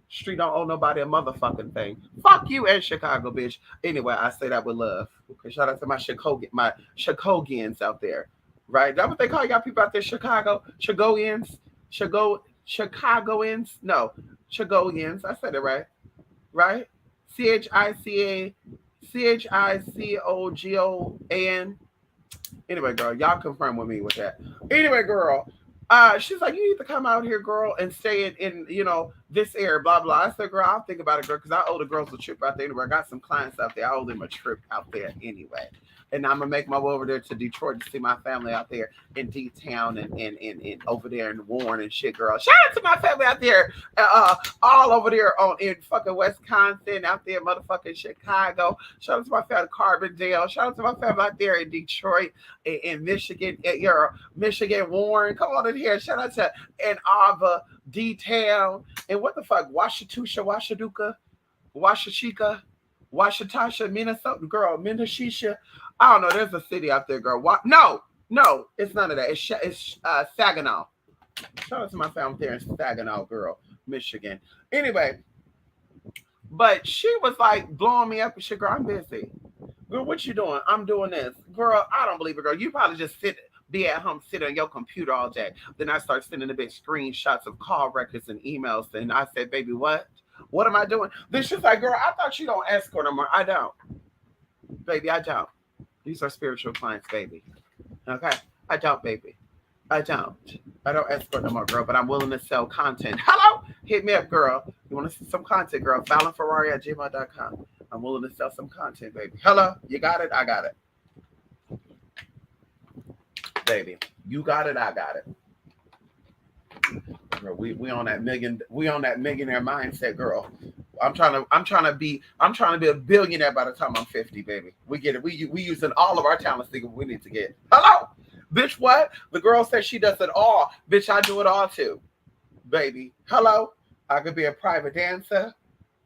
Street don't owe nobody a motherfucking thing. Fuck you in Chicago, bitch." Anyway, I say that with love. Okay, shout out to my Chicagoans out there. Right? That's what they call y'all people out there, Chicago. Chicagoans. Chicagoans. No. Chicagoans. I said it right. Right? CHICACHICOGOAN. Anyway, girl, y'all confirm with me with that. Anyway, girl, she's like, you need to come out here, girl, and stay in this area, blah blah. I said, girl, I'll think about it, girl, because I owe the girls a trip out there anyway. I got some clients out there. I owe them a trip out there anyway. And I'm gonna make my way over there to Detroit to see my family out there in D Town and over there in Warren and shit, girl. Shout out to my family out there, all over there on in fucking Wisconsin, out there, motherfucking Chicago. Shout out to my family Carbondale. Shout out to my family out there in Detroit, in Michigan, your Michigan Warren. Come on in here. Shout out to Ann Arbor, D Town, and what the fuck, Washatusha, Washaduka, Washachika, Washatasha, Minnesota, girl, Minnesota. I don't know. There's a city out there, girl. What? No, no, it's none of that. It's Saginaw. Shout out to my family there in Saginaw, girl, Michigan. Anyway, but she was like blowing me up and shit, girl. I'm busy. Girl, what you doing? I'm doing this. Girl, I don't believe it, girl. You probably just be at home, sit on your computer all day. Then I start sending the big screenshots of call records and emails. And I said, baby, what? What am I doing? Then she's like, girl, I thought you don't escort no more. I don't. Baby, I don't. These are spiritual clients, baby. Okay? I don't, baby. I don't. I don't escort no more, girl, but I'm willing to sell content. Hello? Hit me up, girl. You want to see some content, girl? FallonFerrari@gmail.com. I'm willing to sell some content, baby. Hello? You got it? I got it. Baby, you got it, I got it. Girl, we on that millionaire mindset, girl. I'm trying to be a billionaire by the time I'm 50, baby. We get it. We using all of our talents to get what we need to get. Hello? Bitch, what? The girl says she does it all. Bitch, I do it all too. Baby. Hello? I could be a private dancer.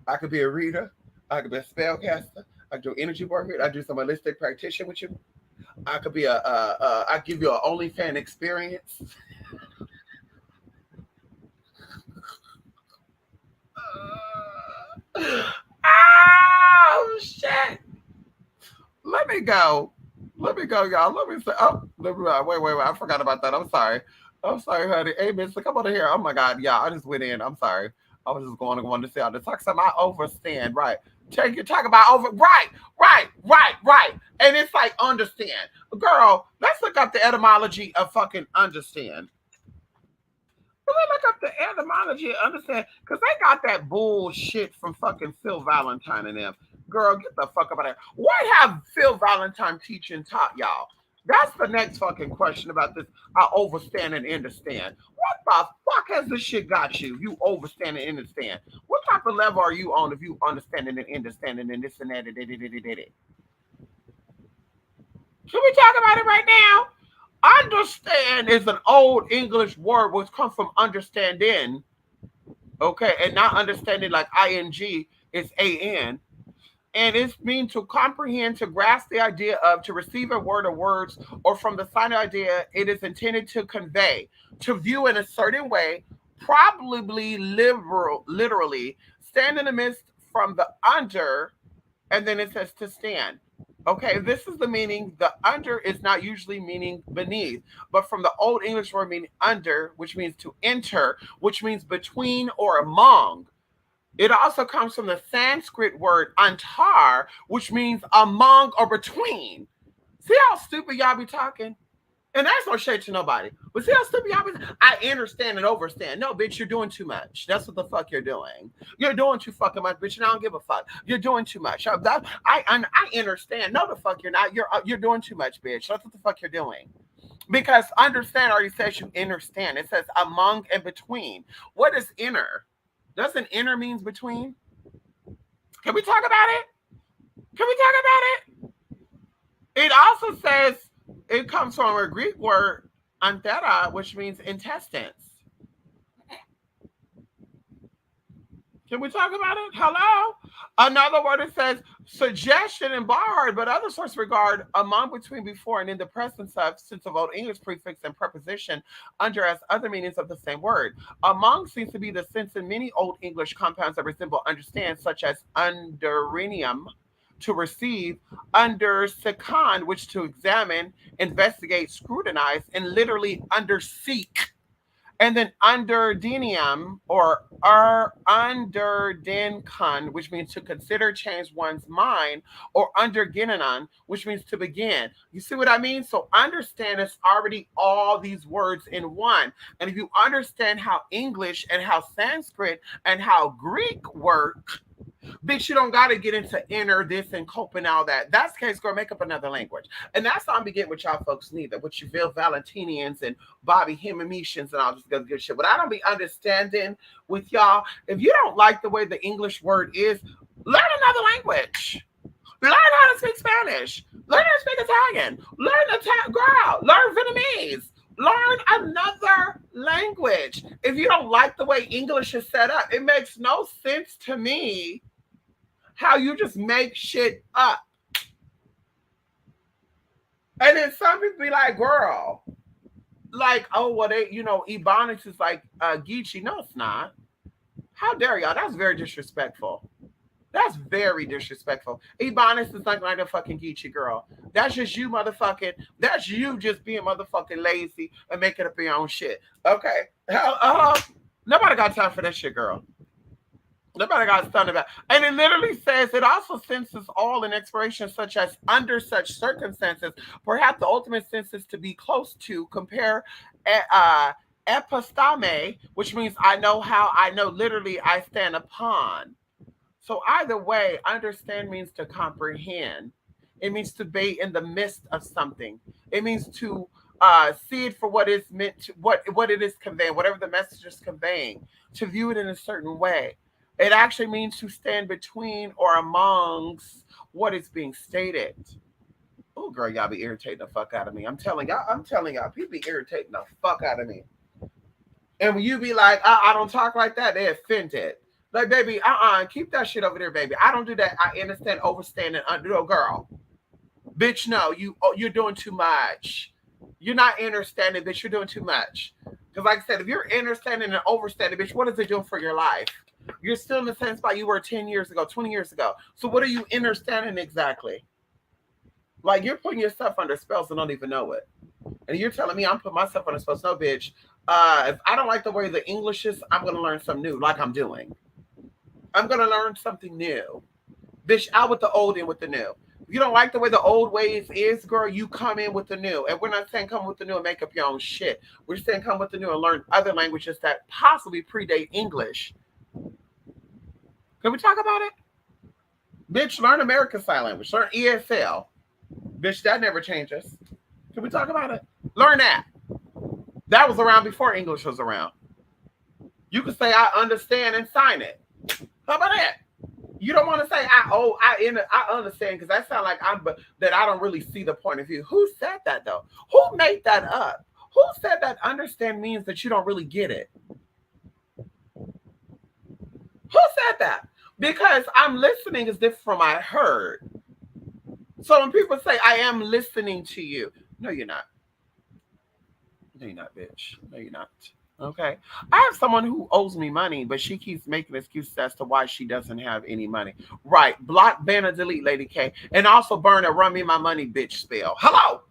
I could be a reader. I could be a spellcaster. I could do energy work. I do some holistic practitioner with you. I could be I give you an OnlyFans experience. Oh shit! Let me go, y'all. Let me say. Oh, wait. I forgot about that. I'm sorry, honey. Hey, Mister, come on in here. Oh my God, yeah. I just went in. I'm sorry. I was just going to say all this. Talk about overstand, right? Talk about over, right. And it's like understand, girl. Let's look up the etymology of fucking understand. Really look up the etymology and understand, because they got that bullshit from fucking Phil Valentine and them. Girl, get the fuck up out of here. What have Phil Valentine teaching taught y'all? That's the next fucking question about this. I overstand and understand. What the fuck has this shit got you? You overstand and understand. What type of level are you on if you understanding and understanding and this and that? Should we talk about it right now? Understand is an old English word which comes from understanding, okay, and not understanding like ing is an, and it means to comprehend, to grasp the idea of, to receive a word or words, or from the sign of idea it is intended to convey, to view in a certain way, probably literally, stand in the midst from the under, and then it says to stand. Okay, this is the meaning. The under is not usually meaning beneath, but from the Old English word meaning under, which means to enter, which means between or among. It also comes from the Sanskrit word antar, which means among or between. See how stupid y'all be talking? And that's no shade to nobody. But see how stupid y'all be? I understand and overstand. No, bitch, you're doing too much. That's what the fuck you're doing. You're doing too fucking much, bitch, and I don't give a fuck. You're doing too much. I understand. No, the fuck you're not. You're doing too much, bitch. That's what the fuck you're doing. Because understand already says you understand. It says among and between. What is inner? Doesn't inner means between? Can we talk about it? It also says it comes from a Greek word, anthera, which means intestines. Can we talk about it? Hello? Another word that says suggestion and borrowed, but other sources regard among, between, before, and in the presence of, since of Old English prefix and preposition under as other meanings of the same word. Among seems to be the sense in many Old English compounds that resemble understand, such as underinium, to receive, under second, which to examine, investigate, scrutinize, and literally under seek, And then underdenium or underdenkun, which means to consider, change one's mind, or undergenenon, which means to begin. You see what I mean? So understand it's already all these words in one. And if you understand how English and how Sanskrit and how Greek work, bitch, you don't got to get into inner this and cope and all that. That's the case, girl. Make up another language. And that's how I'm getting with y'all folks neither. With you Bill Valentinians and Bobby Himimetians and all this good shit. But I don't be understanding with y'all. If you don't like the way the English word is, learn another language. Learn how to speak Spanish. Learn how to speak Italian. Learn girl. Learn Vietnamese. Learn another language. If you don't like the way English is set up, it makes no sense to me how you just make shit up. And then some people be like, girl, like, oh, well, they, Ebonics is like Geechee. No, it's not. How dare y'all? That's very disrespectful. That's very disrespectful. Ebonics is not like a fucking Geechee, girl. That's just you motherfucking, that's you just being motherfucking lazy and making up your own shit. Okay. Nobody got time for that shit, girl. Nobody got stunned about. And it literally says it also senses all in expiration, such as under such circumstances, perhaps the ultimate sense is to be close to, compare episteme, which means I know how, I know literally, I stand upon. So either way, understand means to comprehend. It means to be in the midst of something. It means to see it for what it's meant to, what it is conveying, whatever the message is conveying, to view it in a certain way. It actually means to stand between or amongst what is being stated. Oh, girl, y'all be irritating the fuck out of me. I'm telling y'all, people be irritating the fuck out of me. And when you be like, I don't talk like that, they offended. Like, baby, keep that shit over there, baby. I don't do that. I understand, overstand, and under. No, girl, bitch, no, you're doing too much. You're not understanding, bitch. You're doing too much. Because, like I said, if you're understanding and overstanding, bitch, what is it doing for your life? You're still in the same spot you were 10 years ago, 20 years ago. So what are you understanding exactly? Like, you're putting yourself under spells and don't even know it. And you're telling me I'm putting myself under spells. No, bitch. If I don't like the way the English is, I'm going to learn something new, like I'm doing. I'm going to learn something new. Bitch, out with the old, in with the new. If you don't like the way the old ways is, girl, you come in with the new. And we're not saying come with the new and make up your own shit. We're saying come with the new and learn other languages that possibly predate English. Can we talk about it? Bitch, learn American Sign Language. Learn ESL. Bitch, that never changes. Can we talk about it? Learn that. That was around before English was around. You can say I understand and sign it. How about that? You don't want to say I understand, because that sounds like that I don't really see the point of view. Who said that though? Who made that up? Who said that understand means that you don't really get it? Who said that? Because I'm listening is different from I heard. So when people say I am listening to you, no, you're not. No, you're not, bitch. No, you're not. Okay. I have someone who owes me money, but she keeps making excuses as to why she doesn't have any money. Right. Block, ban, or delete, Lady K. And also burn a run me my money, bitch spell. Hello.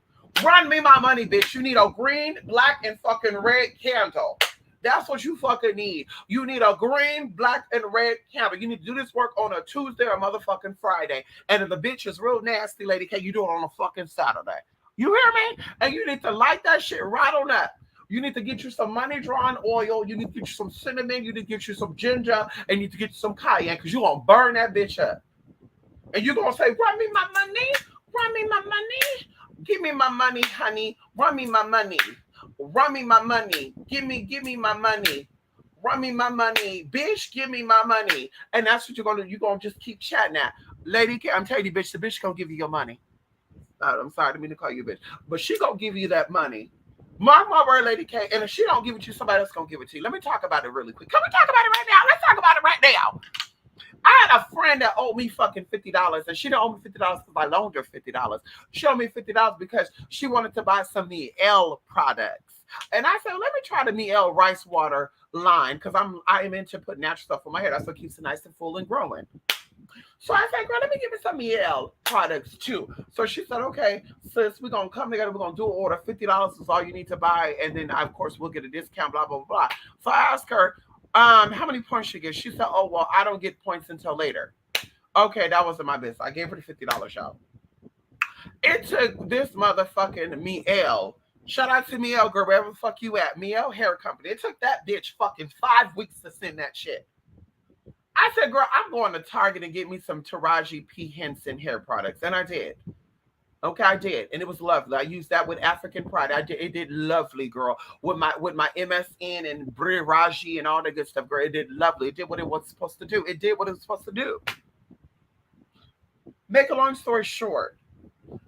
Run me my money, bitch. You need a green, black, and fucking red candle. That's what you fucking need. You need a green, black, and red candle. You need to do this work on a Tuesday or motherfucking Friday. And if the bitch is real nasty, Lady K, you do it on a fucking Saturday. You hear me? And you need to light that shit right on up. You need to get you some money drawn oil. You need to get you some cinnamon. You need to get you some ginger. And you need to get you some cayenne, because you're going to burn that bitch up. And you're going to say, run me my money. Run me my money. Give me my money, honey. Run me my money. Run me my money. Give me my money. Run me my money. Bitch, give me my money. And that's what you're going to do. You're going to just keep chatting at. Lady, I'm telling you, bitch, the bitch going to give you your money. I'm sorry, I didn't mean to call you a bitch. But she going to give you that money. Mark my word, Lady K. And if she don't give it to you, somebody else going to give it to you. Let me talk about it really quick. Can we talk about it right now? Let's talk about it right now. I had a friend that owed me fucking $50, and she didn't owe me $50 because I loaned her $50. She owed me $50 because she wanted to buy some Miel products. And I said, well, let me try the Miel rice water line, because I am into putting natural stuff on my hair. That's what keeps it nice and full and growing. So I said, girl, let me give you some EL products too. So she said, okay, sis, we're gonna come together, we're gonna do an order. $50 is all you need to buy, and then of course we'll get a discount, blah, blah, blah. So I asked her, how many points she gets. She said, oh well, I don't get points until later. Okay, that wasn't my business. I gave her the $50 out. It took this motherfucking Miel. Shout out to Miel, girl, wherever the fuck you at. Miel Hair Company. It took that bitch fucking 5 weeks to send that shit. I said, girl, I'm going to Target and get me some Taraji P. Henson hair products. And I did. Okay, I did. And it was lovely. I used that with African pride. I did it did lovely, girl. With my MSN and Bri Raji and all that good stuff, girl. It did lovely. It did what it was supposed to do. It did what it was supposed to do. Make a long story short,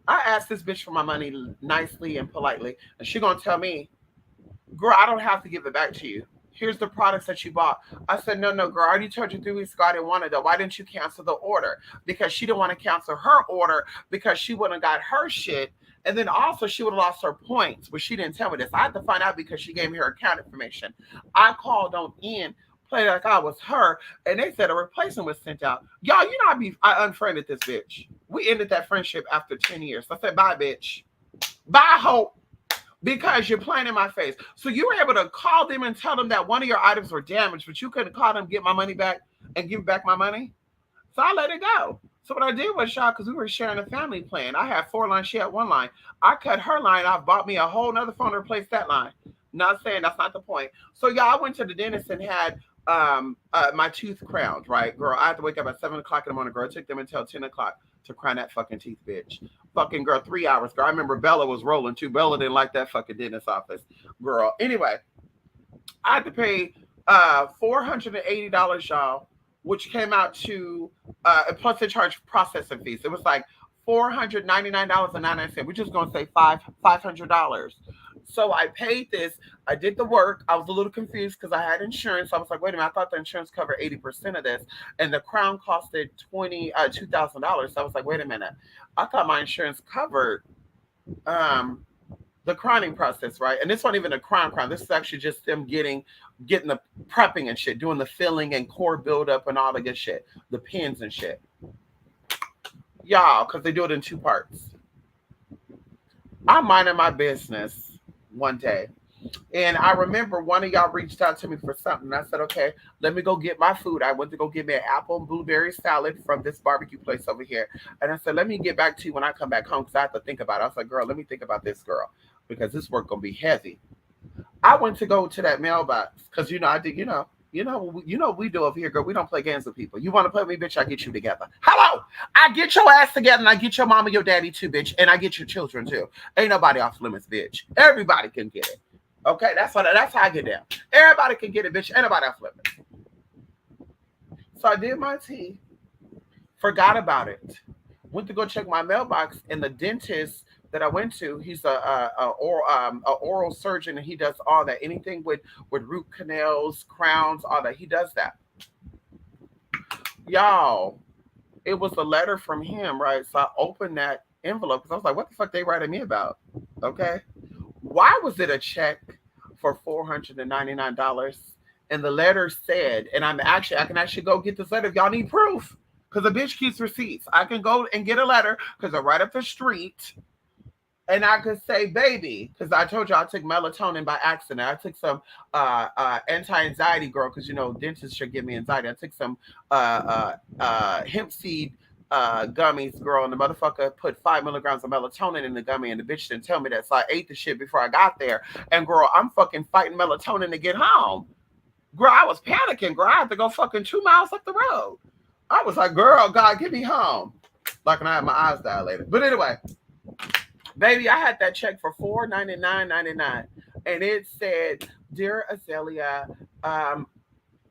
I asked this bitch for my money nicely and politely, and she gonna tell me, girl, I don't have to give it back to you. Here's the products that you bought. I said, no, no, girl, I already told you 3 weeks ago I didn't want it though. Why didn't you cancel the order? Because she didn't want to cancel her order because she wouldn't have got her shit. And then also she would have lost her points, but she didn't tell me this. I had to find out because she gave me her account information. I called on in, played like I was her, and they said a replacement was sent out. Y'all, you know I unfriended this bitch. We ended that friendship after 10 years. So I said, bye, bitch. Bye, hope. Because you're playing in my face. So you were able to call them and tell them that one of your items were damaged, but you couldn't call them, get my money back, and give back my money? So I let it go. So what I did was, y'all, because we were sharing a family plan. I had 4 lines, she had 1 line. I cut her line off, bought me a whole nother phone to replace that line. Not saying that's not the point. So y'all, I went to the dentist and had my tooth crowned, right? Girl, I had to wake up at 7 o'clock in the morning, girl. It took them until 10 o'clock to crown that fucking teeth, bitch. Fucking girl, 3 hours, girl. I remember Bella was rolling too. Bella didn't like that fucking dentist office, girl. Anyway, I had to pay $480, y'all, which came out to plus they charge processing fees. It was like $499.99. We're just gonna say $500. So I paid this. I did the work. I was a little confused because I had insurance. I was like, wait a minute, I thought the insurance covered 80% of this, and the crown costed $2,000. So I was like, wait a minute, I thought my insurance covered um the crowning process, right? And this wasn't even a crown. This is actually just them getting the prepping and shit, doing the filling and core buildup and all the good shit, the pins and shit, y'all, because they do it in 2 parts. I'm minding my business one day, and I remember one of y'all reached out to me for something. I said, okay, let me go get my food. I went to go get me an apple and blueberry salad from this barbecue place over here. And I said, let me get back to you when I come back home because I have to think about it. I was like, girl, let me think about this, girl, because this work going to be heavy. I went to go to that mailbox because, I did, what we do over here, girl. We don't play games with people. You want to play with me, bitch? I get you together. Hello, I get your ass together, and I get your mom and your daddy too, bitch, and I get your children too. Ain't nobody off limits, bitch. Everybody can get it. Okay, that's how I get down. Everybody can get it, bitch. Ain't nobody off limits. So I did my tea, forgot about it. Went to go check my mailbox, and the dentist that I went to, he's a oral surgeon, and he does all that. Anything with root canals, crowns, all that. He does that. Y'all, it was a letter from him, right? So I opened that envelope because I was like, what the fuck they writing me about? Okay. Why was it a check for $499? And the letter said, and I can actually go get this letter if y'all need proof. Because the bitch keeps receipts. I can go and get a letter because they're right up the street. And I could say, baby, because I told you I took melatonin by accident. I took some anti-anxiety, girl, because, dentists should give me anxiety. I took some hemp seed gummies, girl, and the motherfucker put 5 milligrams of melatonin in the gummy, and the bitch didn't tell me that. So I ate the shit before I got there. And, girl, I'm fucking fighting melatonin to get home. Girl, I was panicking, girl. I had to go fucking 2 miles up the road. I was like, girl, God, get me home. Like, when I had my eyes dilated. But anyway, baby, I had that check for $499.99, and it said, "Dear Azalea,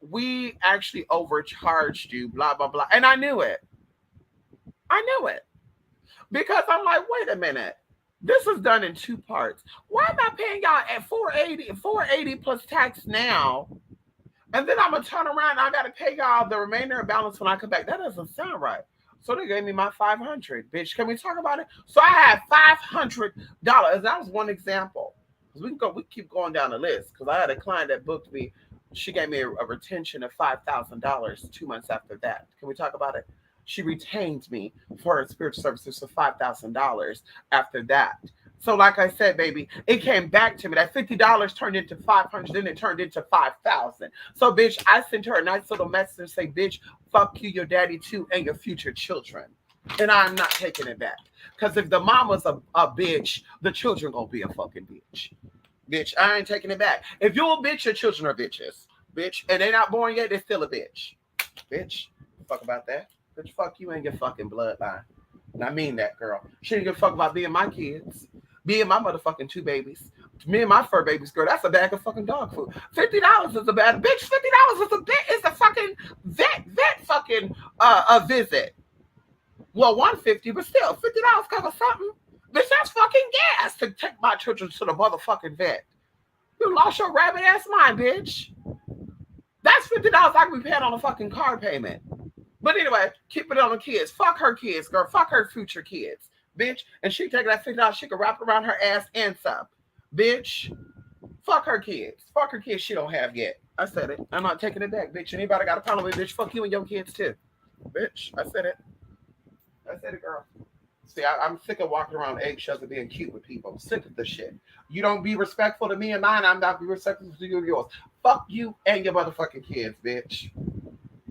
we actually overcharged you, blah, blah, blah." And I knew it. Because I'm like, wait a minute. This is done in 2 parts. Why am I paying y'all at $480 plus tax now? And then I'm going to turn around and I got to pay y'all the remainder of balance when I come back. That doesn't sound right. So they gave me my $500. Bitch, can we talk about it? So I had $500. That was one example. We keep going down the list. Because I had a client that booked me. She gave me a retention of $5,000 2 months after that. Can we talk about it? she retained me for her spiritual services for $5,000 after that. So, like I said, baby, it came back to me. That $50 turned into 500, then it turned into 5,000. So, bitch, I sent her a nice little message and say, bitch, fuck you, your daddy too, and your future children. And I'm not taking it back. Because if the mama's a bitch, the children gonna be a fucking bitch. Bitch, I ain't taking it back. If you're a bitch, your children are bitches. Bitch, and they not born yet, they're still a bitch. Bitch, fuck about that. Bitch, fuck you and your fucking bloodline. And I mean that, girl. She didn't give a fuck about being my kids. Being my motherfucking two babies. Me and my fur babies, girl, that's a bag of fucking dog food. $50 is a bad bitch. $50 is a bit is a fucking vet fucking a visit. Well, 150, but still, $50 covers something. Bitch, that's fucking gas to take my children to the motherfucking vet. You lost your rabbit ass mind, bitch. That's $50 I can be paying on a fucking car payment. But anyway, keep it on the kids. Fuck her kids, girl. Fuck her future kids, bitch. And she take that $50, she can wrap it around her ass and some. Bitch, fuck her kids. Fuck her kids she don't have yet. I said it. I'm not taking it back, bitch. Anybody got a problem with it, bitch? Fuck you and your kids too. Bitch, I said it. I said it, girl. See, I'm sick of walking around eggshells and being cute with people. I'm sick of this shit. You don't be respectful to me and mine, I'm not be respectful to you and yours. Fuck you and your motherfucking kids, bitch.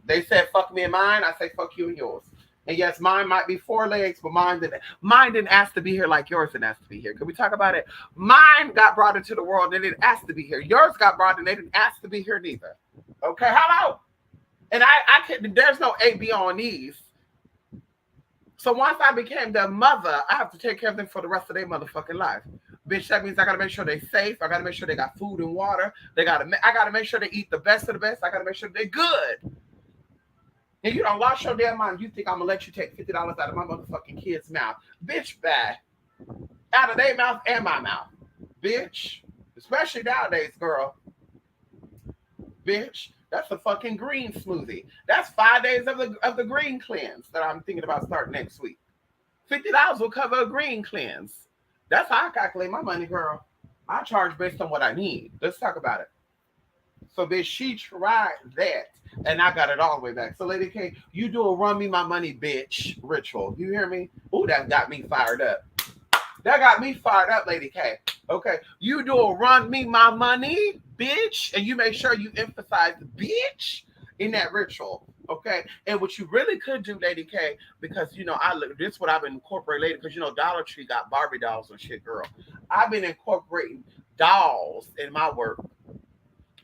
They said fuck me and mine, I say fuck you and yours. And yes, mine might be 4 legs, but mine didn't ask to be here like yours didn't ask to be here. Can we talk about it? Mine got brought into the world and they didn't ask to be here. Yours got brought and they didn't ask to be here neither. Okay, hello? And I couldn't, there's no AB on these. So once I became their mother, I have to take care of them for the rest of their motherfucking life. Bitch, that means I gotta make sure they're safe. I gotta make sure they got food and water. I gotta make sure they eat the best of the best. I gotta make sure they're good. And you don't lost your damn mind. You think I'm gonna let you take $50 out of my motherfucking kid's mouth. Bitch, bad. Out of their mouth and my mouth. Bitch. Especially nowadays, girl. Bitch. That's a fucking green smoothie. That's 5 days of the green cleanse that I'm thinking about starting next week. $50 will cover a green cleanse. That's how I calculate my money, girl. I charge based on what I need. Let's talk about it. So, bitch, she tried that, and I got it all the way back. So, Lady K, you do a run me my money, bitch ritual. You hear me? Ooh, that got me fired up. That got me fired up, Lady K. Okay, you do a run me my money, bitch, and you make sure you emphasize bitch in that ritual. Okay, and what you really could do, Lady K, because this is what I've been incorporating lately, because Dollar Tree got Barbie dolls and shit, girl. I've been incorporating dolls in my work.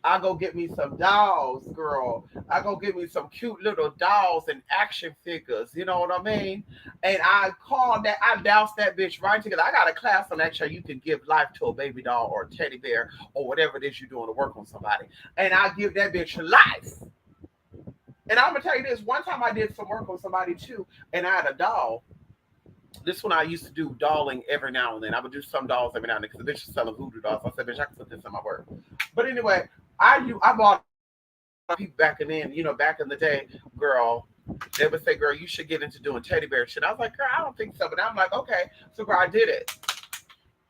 I go get me some dolls, girl. I go get me some cute little dolls and action figures. You know what I mean? And I douse that bitch right together. I got a class on that show. You can give life to a baby doll or a teddy bear or whatever it is you're doing to work on somebody. And I give that bitch life. And I'm gonna tell you this. One time I did some work on somebody too, and I had a doll. This one I used to do dolling every now and then. I would do some dolls every now and then because the bitch is selling voodoo dolls. I said, bitch, I can put this in my work. But anyway, I bought people back in the day, girl. They would say, girl, you should get into doing teddy bear shit. I was like, girl, I don't think so. But I'm like, okay. So, girl, I did it.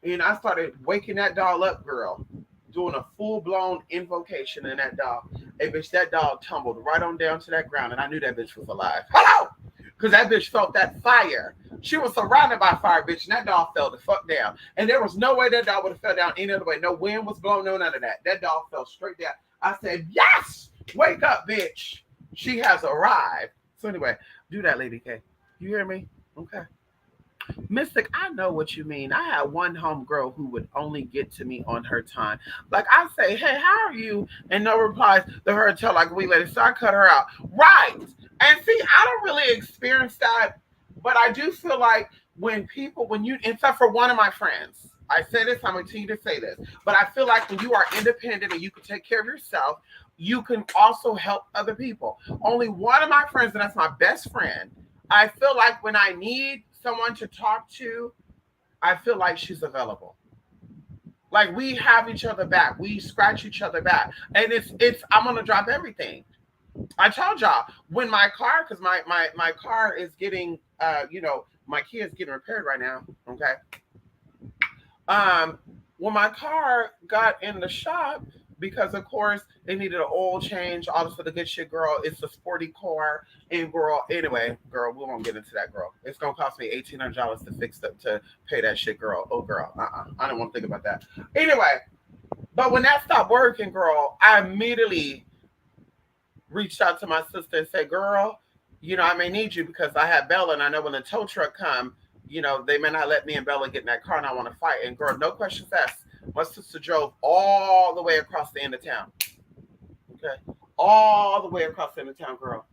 And I started waking that doll up, girl, doing a full-blown invocation in that doll. Hey, bitch, that doll tumbled right on down to that ground, and I knew that bitch was alive. Hello! Because that bitch felt that fire. She was surrounded by fire, bitch, and that doll fell the fuck down. And there was no way that doll would have fell down any other way. No wind was blowing, no none of that. That doll fell straight down. I said, yes! Wake up, bitch. She has arrived. So anyway, do that, Lady K. You hear me? Okay. Mystic, I know what you mean. I had one homegirl who would only get to me on her time. Like I say, hey, how are you? And no replies to her until like a week later. So I cut her out. Right. And see, I don't really experience that, but I do feel like except for one of my friends, I say this, I'm going to continue to say this, but I feel like when you are independent and you can take care of yourself, you can also help other people. Only one of my friends, and that's my best friend, I feel like when I need someone to talk to, I feel like she's available. Like we have each other back. We scratch each other back. And I'm going to drop everything. I told y'all when my car, because my car is getting, my kid's getting repaired right now. Okay. When my car got in the shop, because of course they needed an oil change, all this other good shit, girl. It's a sporty car, and girl, anyway, girl, we won't get into that, girl. It's gonna cost me $1,800 to fix that, to pay that shit, girl. Oh, girl, I don't want to think about that. Anyway, but when that stopped working, girl, I immediately reached out to my sister and said, "Girl, I may need you because I have Bella, and I know when the tow truck come, they may not let me and Bella get in that car, and I want to fight." And girl, no questions asked. My sister drove all the way across the end of town. Okay, all the way across the end of town, girl,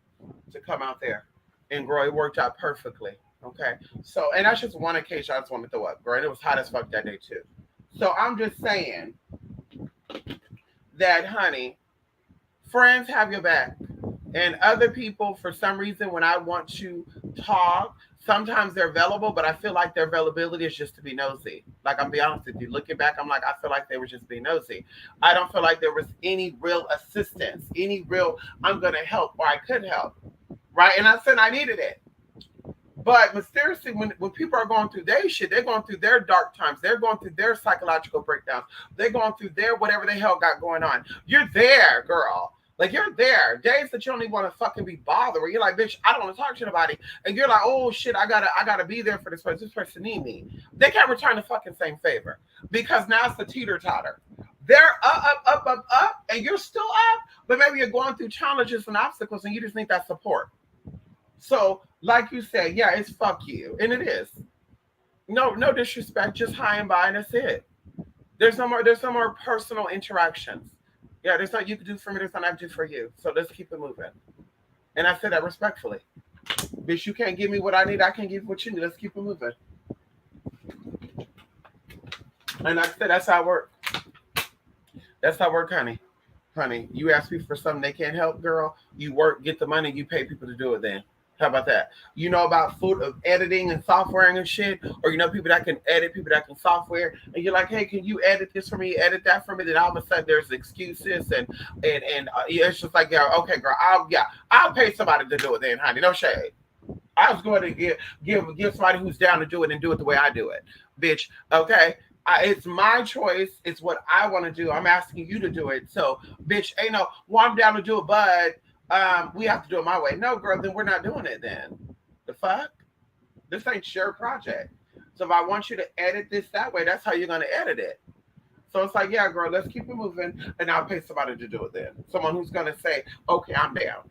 to come out there, and girl, it worked out perfectly. Okay, so and that's just one occasion I just want to throw up, girl. And it was hot as fuck that day too. So I'm just saying that, honey, friends have your back. And other people, for some reason, when I want to talk, sometimes they're available, but I feel like their availability is just to be nosy. Like, I'm be honest with you. Looking back, I'm like, I feel like they were just being nosy. I don't feel like there was any real assistance, any real, I'm going to help, or I could help. Right? And I said I needed it. But mysteriously, when people are going through their shit, they're going through their dark times. They're going through their psychological breakdowns. They're going through their whatever the hell got going on. You're there, girl. Like, you're there. Days that you don't even want to fucking be bothered. Where you're like, bitch, I don't want to talk to nobody. And you're like, oh shit, I gotta be there for this person. This person need me. They can't return the fucking same favor. Because now it's the teeter-totter. They're up, and you're still up, but maybe you're going through challenges and obstacles and you just need that support. So, like you said, yeah, it's fuck you. And it is. No disrespect, just hi and bye, and that's it. There's no more personal interactions. Yeah, there's nothing you can do for me, there's nothing I can do for you. So let's keep it moving. And I said that respectfully. Bitch, you can't give me what I need, I can't give you what you need. Let's keep it moving. And like I said, that's how it works. That's how it works, honey. Honey, you ask people for something they can't help, girl. You work, get the money, you pay people to do it then. How about that? You know about food of editing and software and shit, or people that can edit, people that can software, and you're like, hey, can you edit this for me, edit that for me? Then all of a sudden there's excuses and it's just like, yeah, okay, girl, I'll pay somebody to do it then, honey. No shade. I was going to give somebody who's down to do it and do it the way I do it, bitch. Okay. It's my choice. It's what I want to do. I'm asking you to do it. So, bitch, ain't no, well, I'm down to do it, but we have to do it my way. No, girl, then we're not doing it then. The fuck? This ain't your project. So if I want you to edit this that way, that's how you're going to edit it. So it's like, yeah, girl, let's keep it moving, and I'll pay somebody to do it then. Someone who's going to say, okay, I'm down.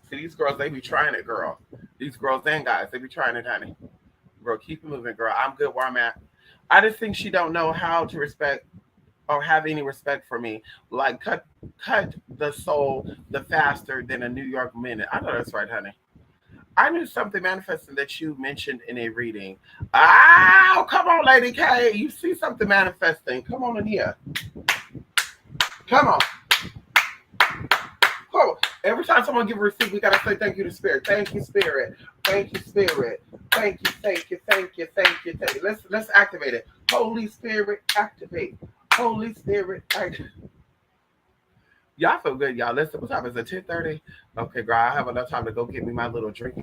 See, these girls, they be trying it, girl. These girls and guys, they be trying it, honey. Girl, keep it moving, girl. I'm good where I'm at. I just think she don't know how to respect or have any respect for me. Like, cut the soul the faster than a New York minute. I know that's right, honey. I knew something manifesting that you mentioned in a reading. Oh, come on, Lady K. You see something manifesting. Come on in here. Come on. Cool. Every time someone give a receipt, we gotta say thank you to Spirit. Thank you, Spirit. Thank you, Spirit. Thank you, thank you, thank you, thank you, thank you. Let's activate it. Holy Spirit, activate. Holy Spirit, activate. Y'all feel good, y'all. Listen, what time is it? 10:30? Okay, girl, I have enough time to go get me my little drink.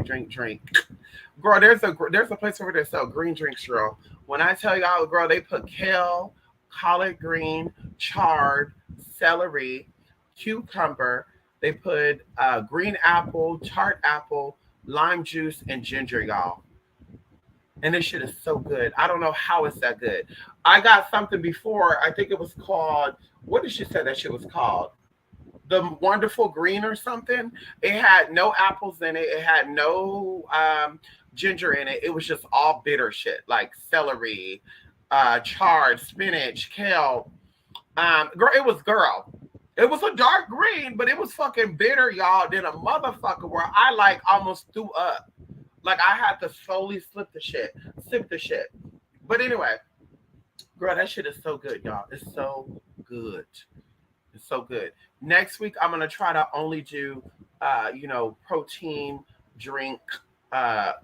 Girl, there's a place over there that sell green drinks, girl. When I tell y'all, girl, they put kale, collard green, chard, celery, cucumber. They put green apple, tart apple, lime juice, and ginger, y'all. And this shit is so good. I don't know how it's that good. I got something before. I think it was called, what did she say that shit was called? The Wonderful Green or something. It had no apples in it. It had no ginger in it. It was just all bitter shit, like celery, chard, spinach, kale. Girl. It was a dark green, but it was fucking bitter, y'all, than a motherfucker where I like almost threw up. Like I had to slowly sip the shit. But anyway, girl, that shit is so good, y'all. It's so good. It's so good. Next week, I'm gonna try to only do, protein drink,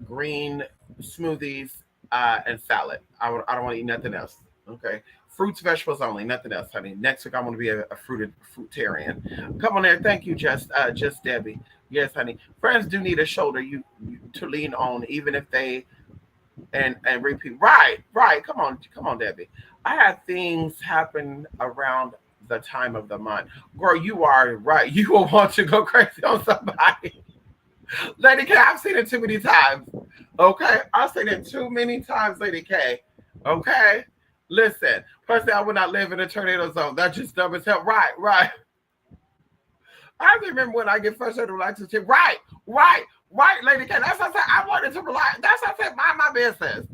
green smoothies, and salad. I don't want to eat nothing else. Okay, fruits, vegetables only, nothing else, honey. Next week, I'm gonna be a fruitarian. Come on there, thank you, just Debbie. Yes, honey. Friends do need a shoulder you to lean on, even if they and repeat. Right, right. Come on, Debbie. I had things happen around the time of the month. Girl, you are right. You will want to go crazy on somebody. Lady K, I've seen it too many times. Okay? I've seen it too many times, Lady K. Okay? Listen, personally, I would not live in a tornado zone. That's just dumb as hell. Right, right. I remember when I get frustrated with relationship. Right, right, right, Lady K. That's what I said. I wanted to relax. That's what I said. Mind my business.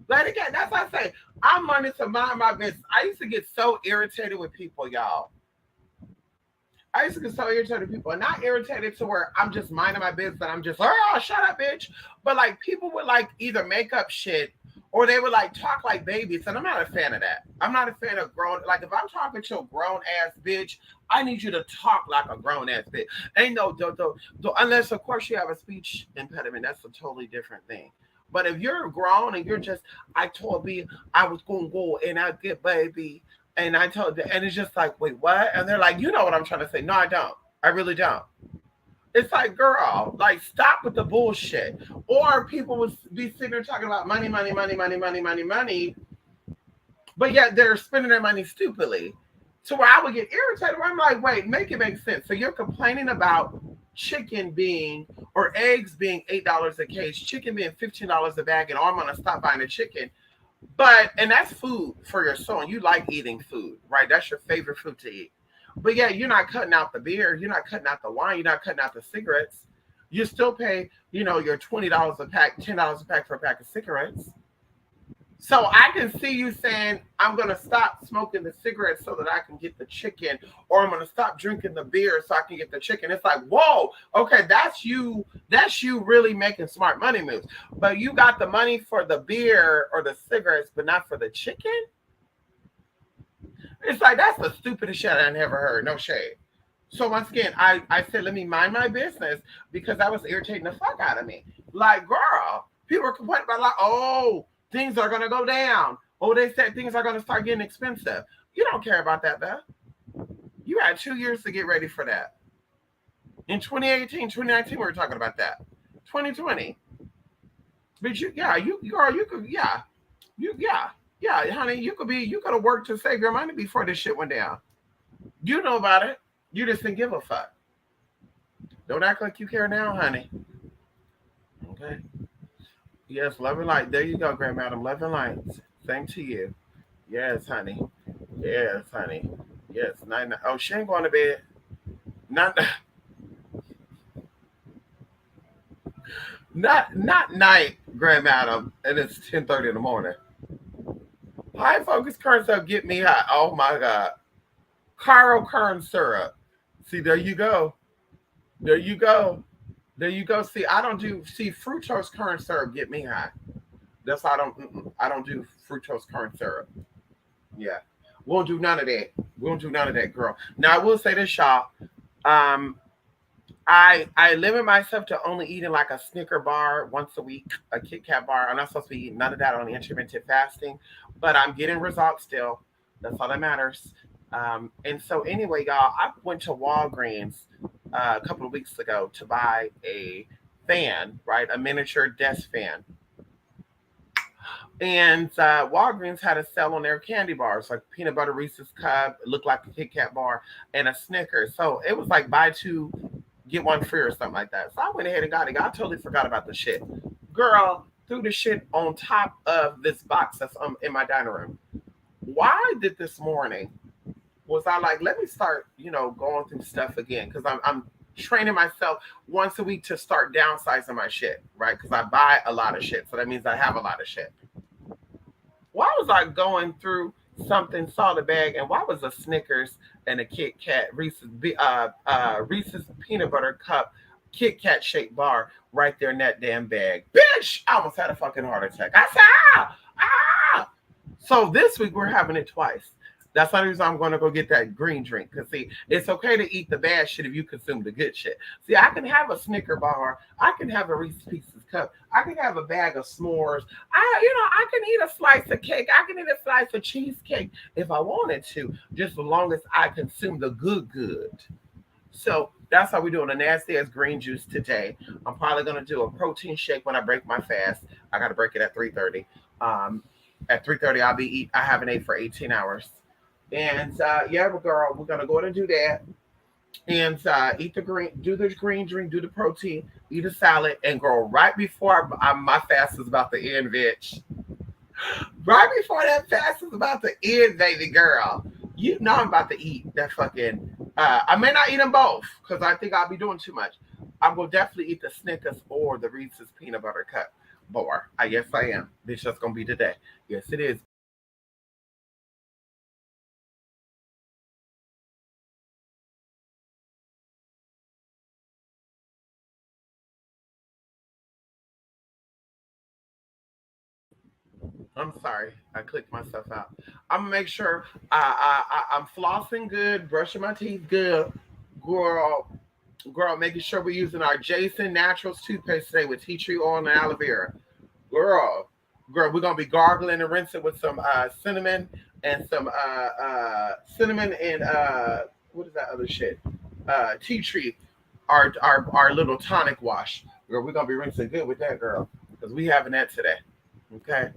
Lady K, that's what I say. I'm learning to mind my business. I used to get so irritated with people, y'all. I used to get so irritated with people, and not irritated to where I'm just minding my business and I'm just, oh, shut up, bitch. But like people would like either make up shit or they would like talk like babies, and I'm not a fan of that. I'm not a fan of grown. Like if I'm talking to a grown ass bitch, I need you to talk like a grown ass bitch. Ain't no unless of course you have a speech impediment. That's a totally different thing. But if you're grown and you're just, I told me I was gonna go and I get baby, and I told them, and it's just like, wait, what? And they're like, you know what I'm trying to say? No, I don't. I really don't. It's like, girl, like, stop with the bullshit. Or people would be sitting there talking about money, money, money, money, money, money, money, but yet they're spending their money stupidly. So where I would get irritated, where I'm like, wait, make it make sense. So you're complaining about chicken being or eggs being $8 a case, chicken being $15 a bag, and oh, I'm gonna stop buying the chicken. But and that's food for your soul. You like eating food, right? That's your favorite food to eat. But yeah, you're not cutting out the beer, you're not cutting out the wine, you're not cutting out the cigarettes. You still pay, your $20 a pack, $10 a pack for a pack of cigarettes. So I can see you saying, I'm gonna stop smoking the cigarettes so that I can get the chicken, or I'm gonna stop drinking the beer so I can get the chicken. It's like, whoa, okay, that's you really making smart money moves. But you got the money for the beer or the cigarettes, but not for the chicken? It's like that's the stupidest shit I never heard. No shade. So once again, I said, let me mind my business because that was irritating the fuck out of me. Like, girl, people were complaining about like, oh, things are gonna go down. Oh, they said things are gonna start getting expensive. You don't care about that, Beth. You had 2 years to get ready for that. In 2018, 2019, we were talking about that. 2020. But you could, honey, you could have worked to save your money before this shit went down. You know about it. You just didn't give a fuck. Don't act like you care now, honey. Okay. Yes, love and light. There you go, Grand Madam. Love and light. Same to you. Yes, honey. Yes, honey. Yes. Night. Oh, she ain't going to bed. Not. Not night, Grand Madam, and it's 10:30 in the morning. High focus current syrup get me high. Oh my God. Cairo current syrup. See, there you go. There you go. There you go. See, I don't do fructose corn syrup get me high. That's why I don't do fructose corn syrup. Yeah. We won't do none of that. We won't do none of that, girl. Now I will say this, y'all. Um, I limit myself to only eating like a Snicker bar once a week, a Kit Kat bar. I'm not supposed to be eating none of that on the intermittent fasting, but I'm getting results still. That's all that matters. And so anyway, y'all, I went to Walgreens a couple of weeks ago to buy a fan, right? A miniature desk fan. And Walgreens had a sale on their candy bars, like peanut butter Reese's cup, it looked like a Kit Kat bar, and a Snickers. So it was like buy two, get one free or something like that. So I went ahead and got it. I totally forgot about the shit. Girl, threw the shit on top of this box that's in my dining room. Why did this morning was I like, let me start, going through stuff again because I'm training myself once a week to start downsizing my shit, right? Because I buy a lot of shit, so that means I have a lot of shit. Why was I going through something, saw the bag, and why was a Snickers and a Kit Kat Reese's peanut butter cup Kit Kat shaped bar right there in that damn bag? Bitch, I almost had a fucking heart attack. I said, ah. So this week we're having it twice. That's the reason I'm going to go get that green drink. Because, see, it's okay to eat the bad shit if you consume the good shit. See, I can have a Snicker bar. I can have a Reese's Pieces cup. I can have a bag of s'mores. I can eat a slice of cake. I can eat a slice of cheesecake if I wanted to, just as long as I consume the good. So that's how we're doing a nasty ass green juice today. I'm probably gonna do a protein shake when I break my fast. I gotta break it at 3:30. Um, at 3:30, I'll be eat. I haven't ate for 18 hours, and yeah, but girl, we're gonna go ahead and do that, and eat the green, do the green drink, do the protein, eat a salad, and girl, right before my fast is about to end, bitch. Right before that fast is about to end, baby girl. You know I'm about to eat that fucking. I may not eat them both because I think I'll be doing too much. I'm gonna definitely eat the Snickers or the Reese's peanut butter cup bar. I Yes, I am. Bitch, that's gonna be today. Yes, it is. I'm sorry, I clicked myself out. I'm gonna make sure I'm flossing good, brushing my teeth good, girl. Girl, making sure we're using our Jason Naturals toothpaste today with tea tree oil and aloe vera. Girl, girl, we're gonna be gargling and rinsing with some cinnamon and some cinnamon and what is that other shit? Tea tree. Our little tonic wash. Girl, we're gonna be rinsing good with that, girl, because we having that today. Okay.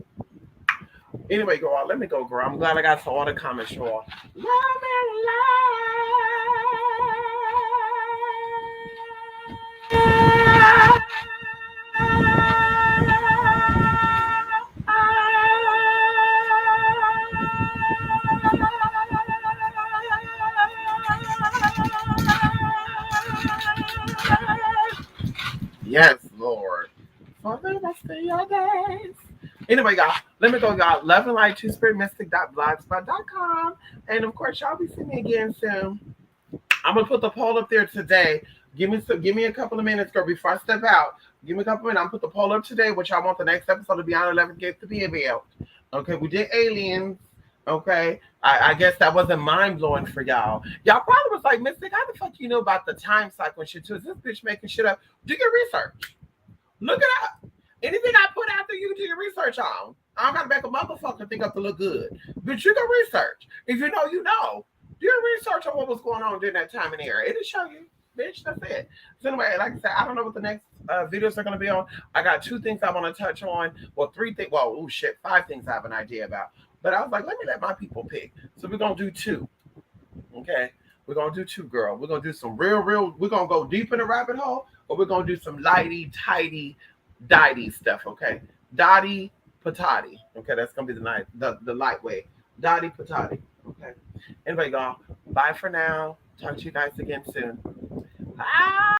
Anyway, girl, let me go, girl. I'm glad I got to all the comments, y'all. Love and light. Yes, Lord. For the rest of your days. Anyway, y'all, let me go, y'all. Love and light, twospiritmystic.blogspot.com. And of course, y'all be seeing me again soon. I'm gonna put the poll up there today. Give me a couple of minutes, girl, before I step out. Give me a couple of minutes. I'm gonna put the poll up today, which I want the next episode to be on 11 Gates to be about. Okay, we did aliens. Okay, I guess that wasn't mind blowing for y'all. Y'all probably was like, Mystic, how the fuck you know about the time cycle and shit too? Is this bitch making shit up? Do your research. Look it up. Anything I put out there, you can do your research on. I don't gotta make a motherfucker think up to look good. But you can research. If you know, you know. Do your research on what was going on during that time in the era. It'll show you. Bitch, that's it. So anyway, like I said, I don't know what the next videos are gonna be on. I got two things I want to touch on. Well, three things. Well, oh shit, five things I have an idea about. But I was like, let me let my people pick. So we're gonna do two. Okay. We're gonna do two, girl. We're gonna do some real. We're gonna go deep in the rabbit hole, or we're gonna do some lighty, tidy, diety stuff. Okay, dotty patati. Okay, that's gonna be the lightweight. Dotty patati. Okay. Anyway, y'all. Bye for now. Talk to you guys again soon. Bye.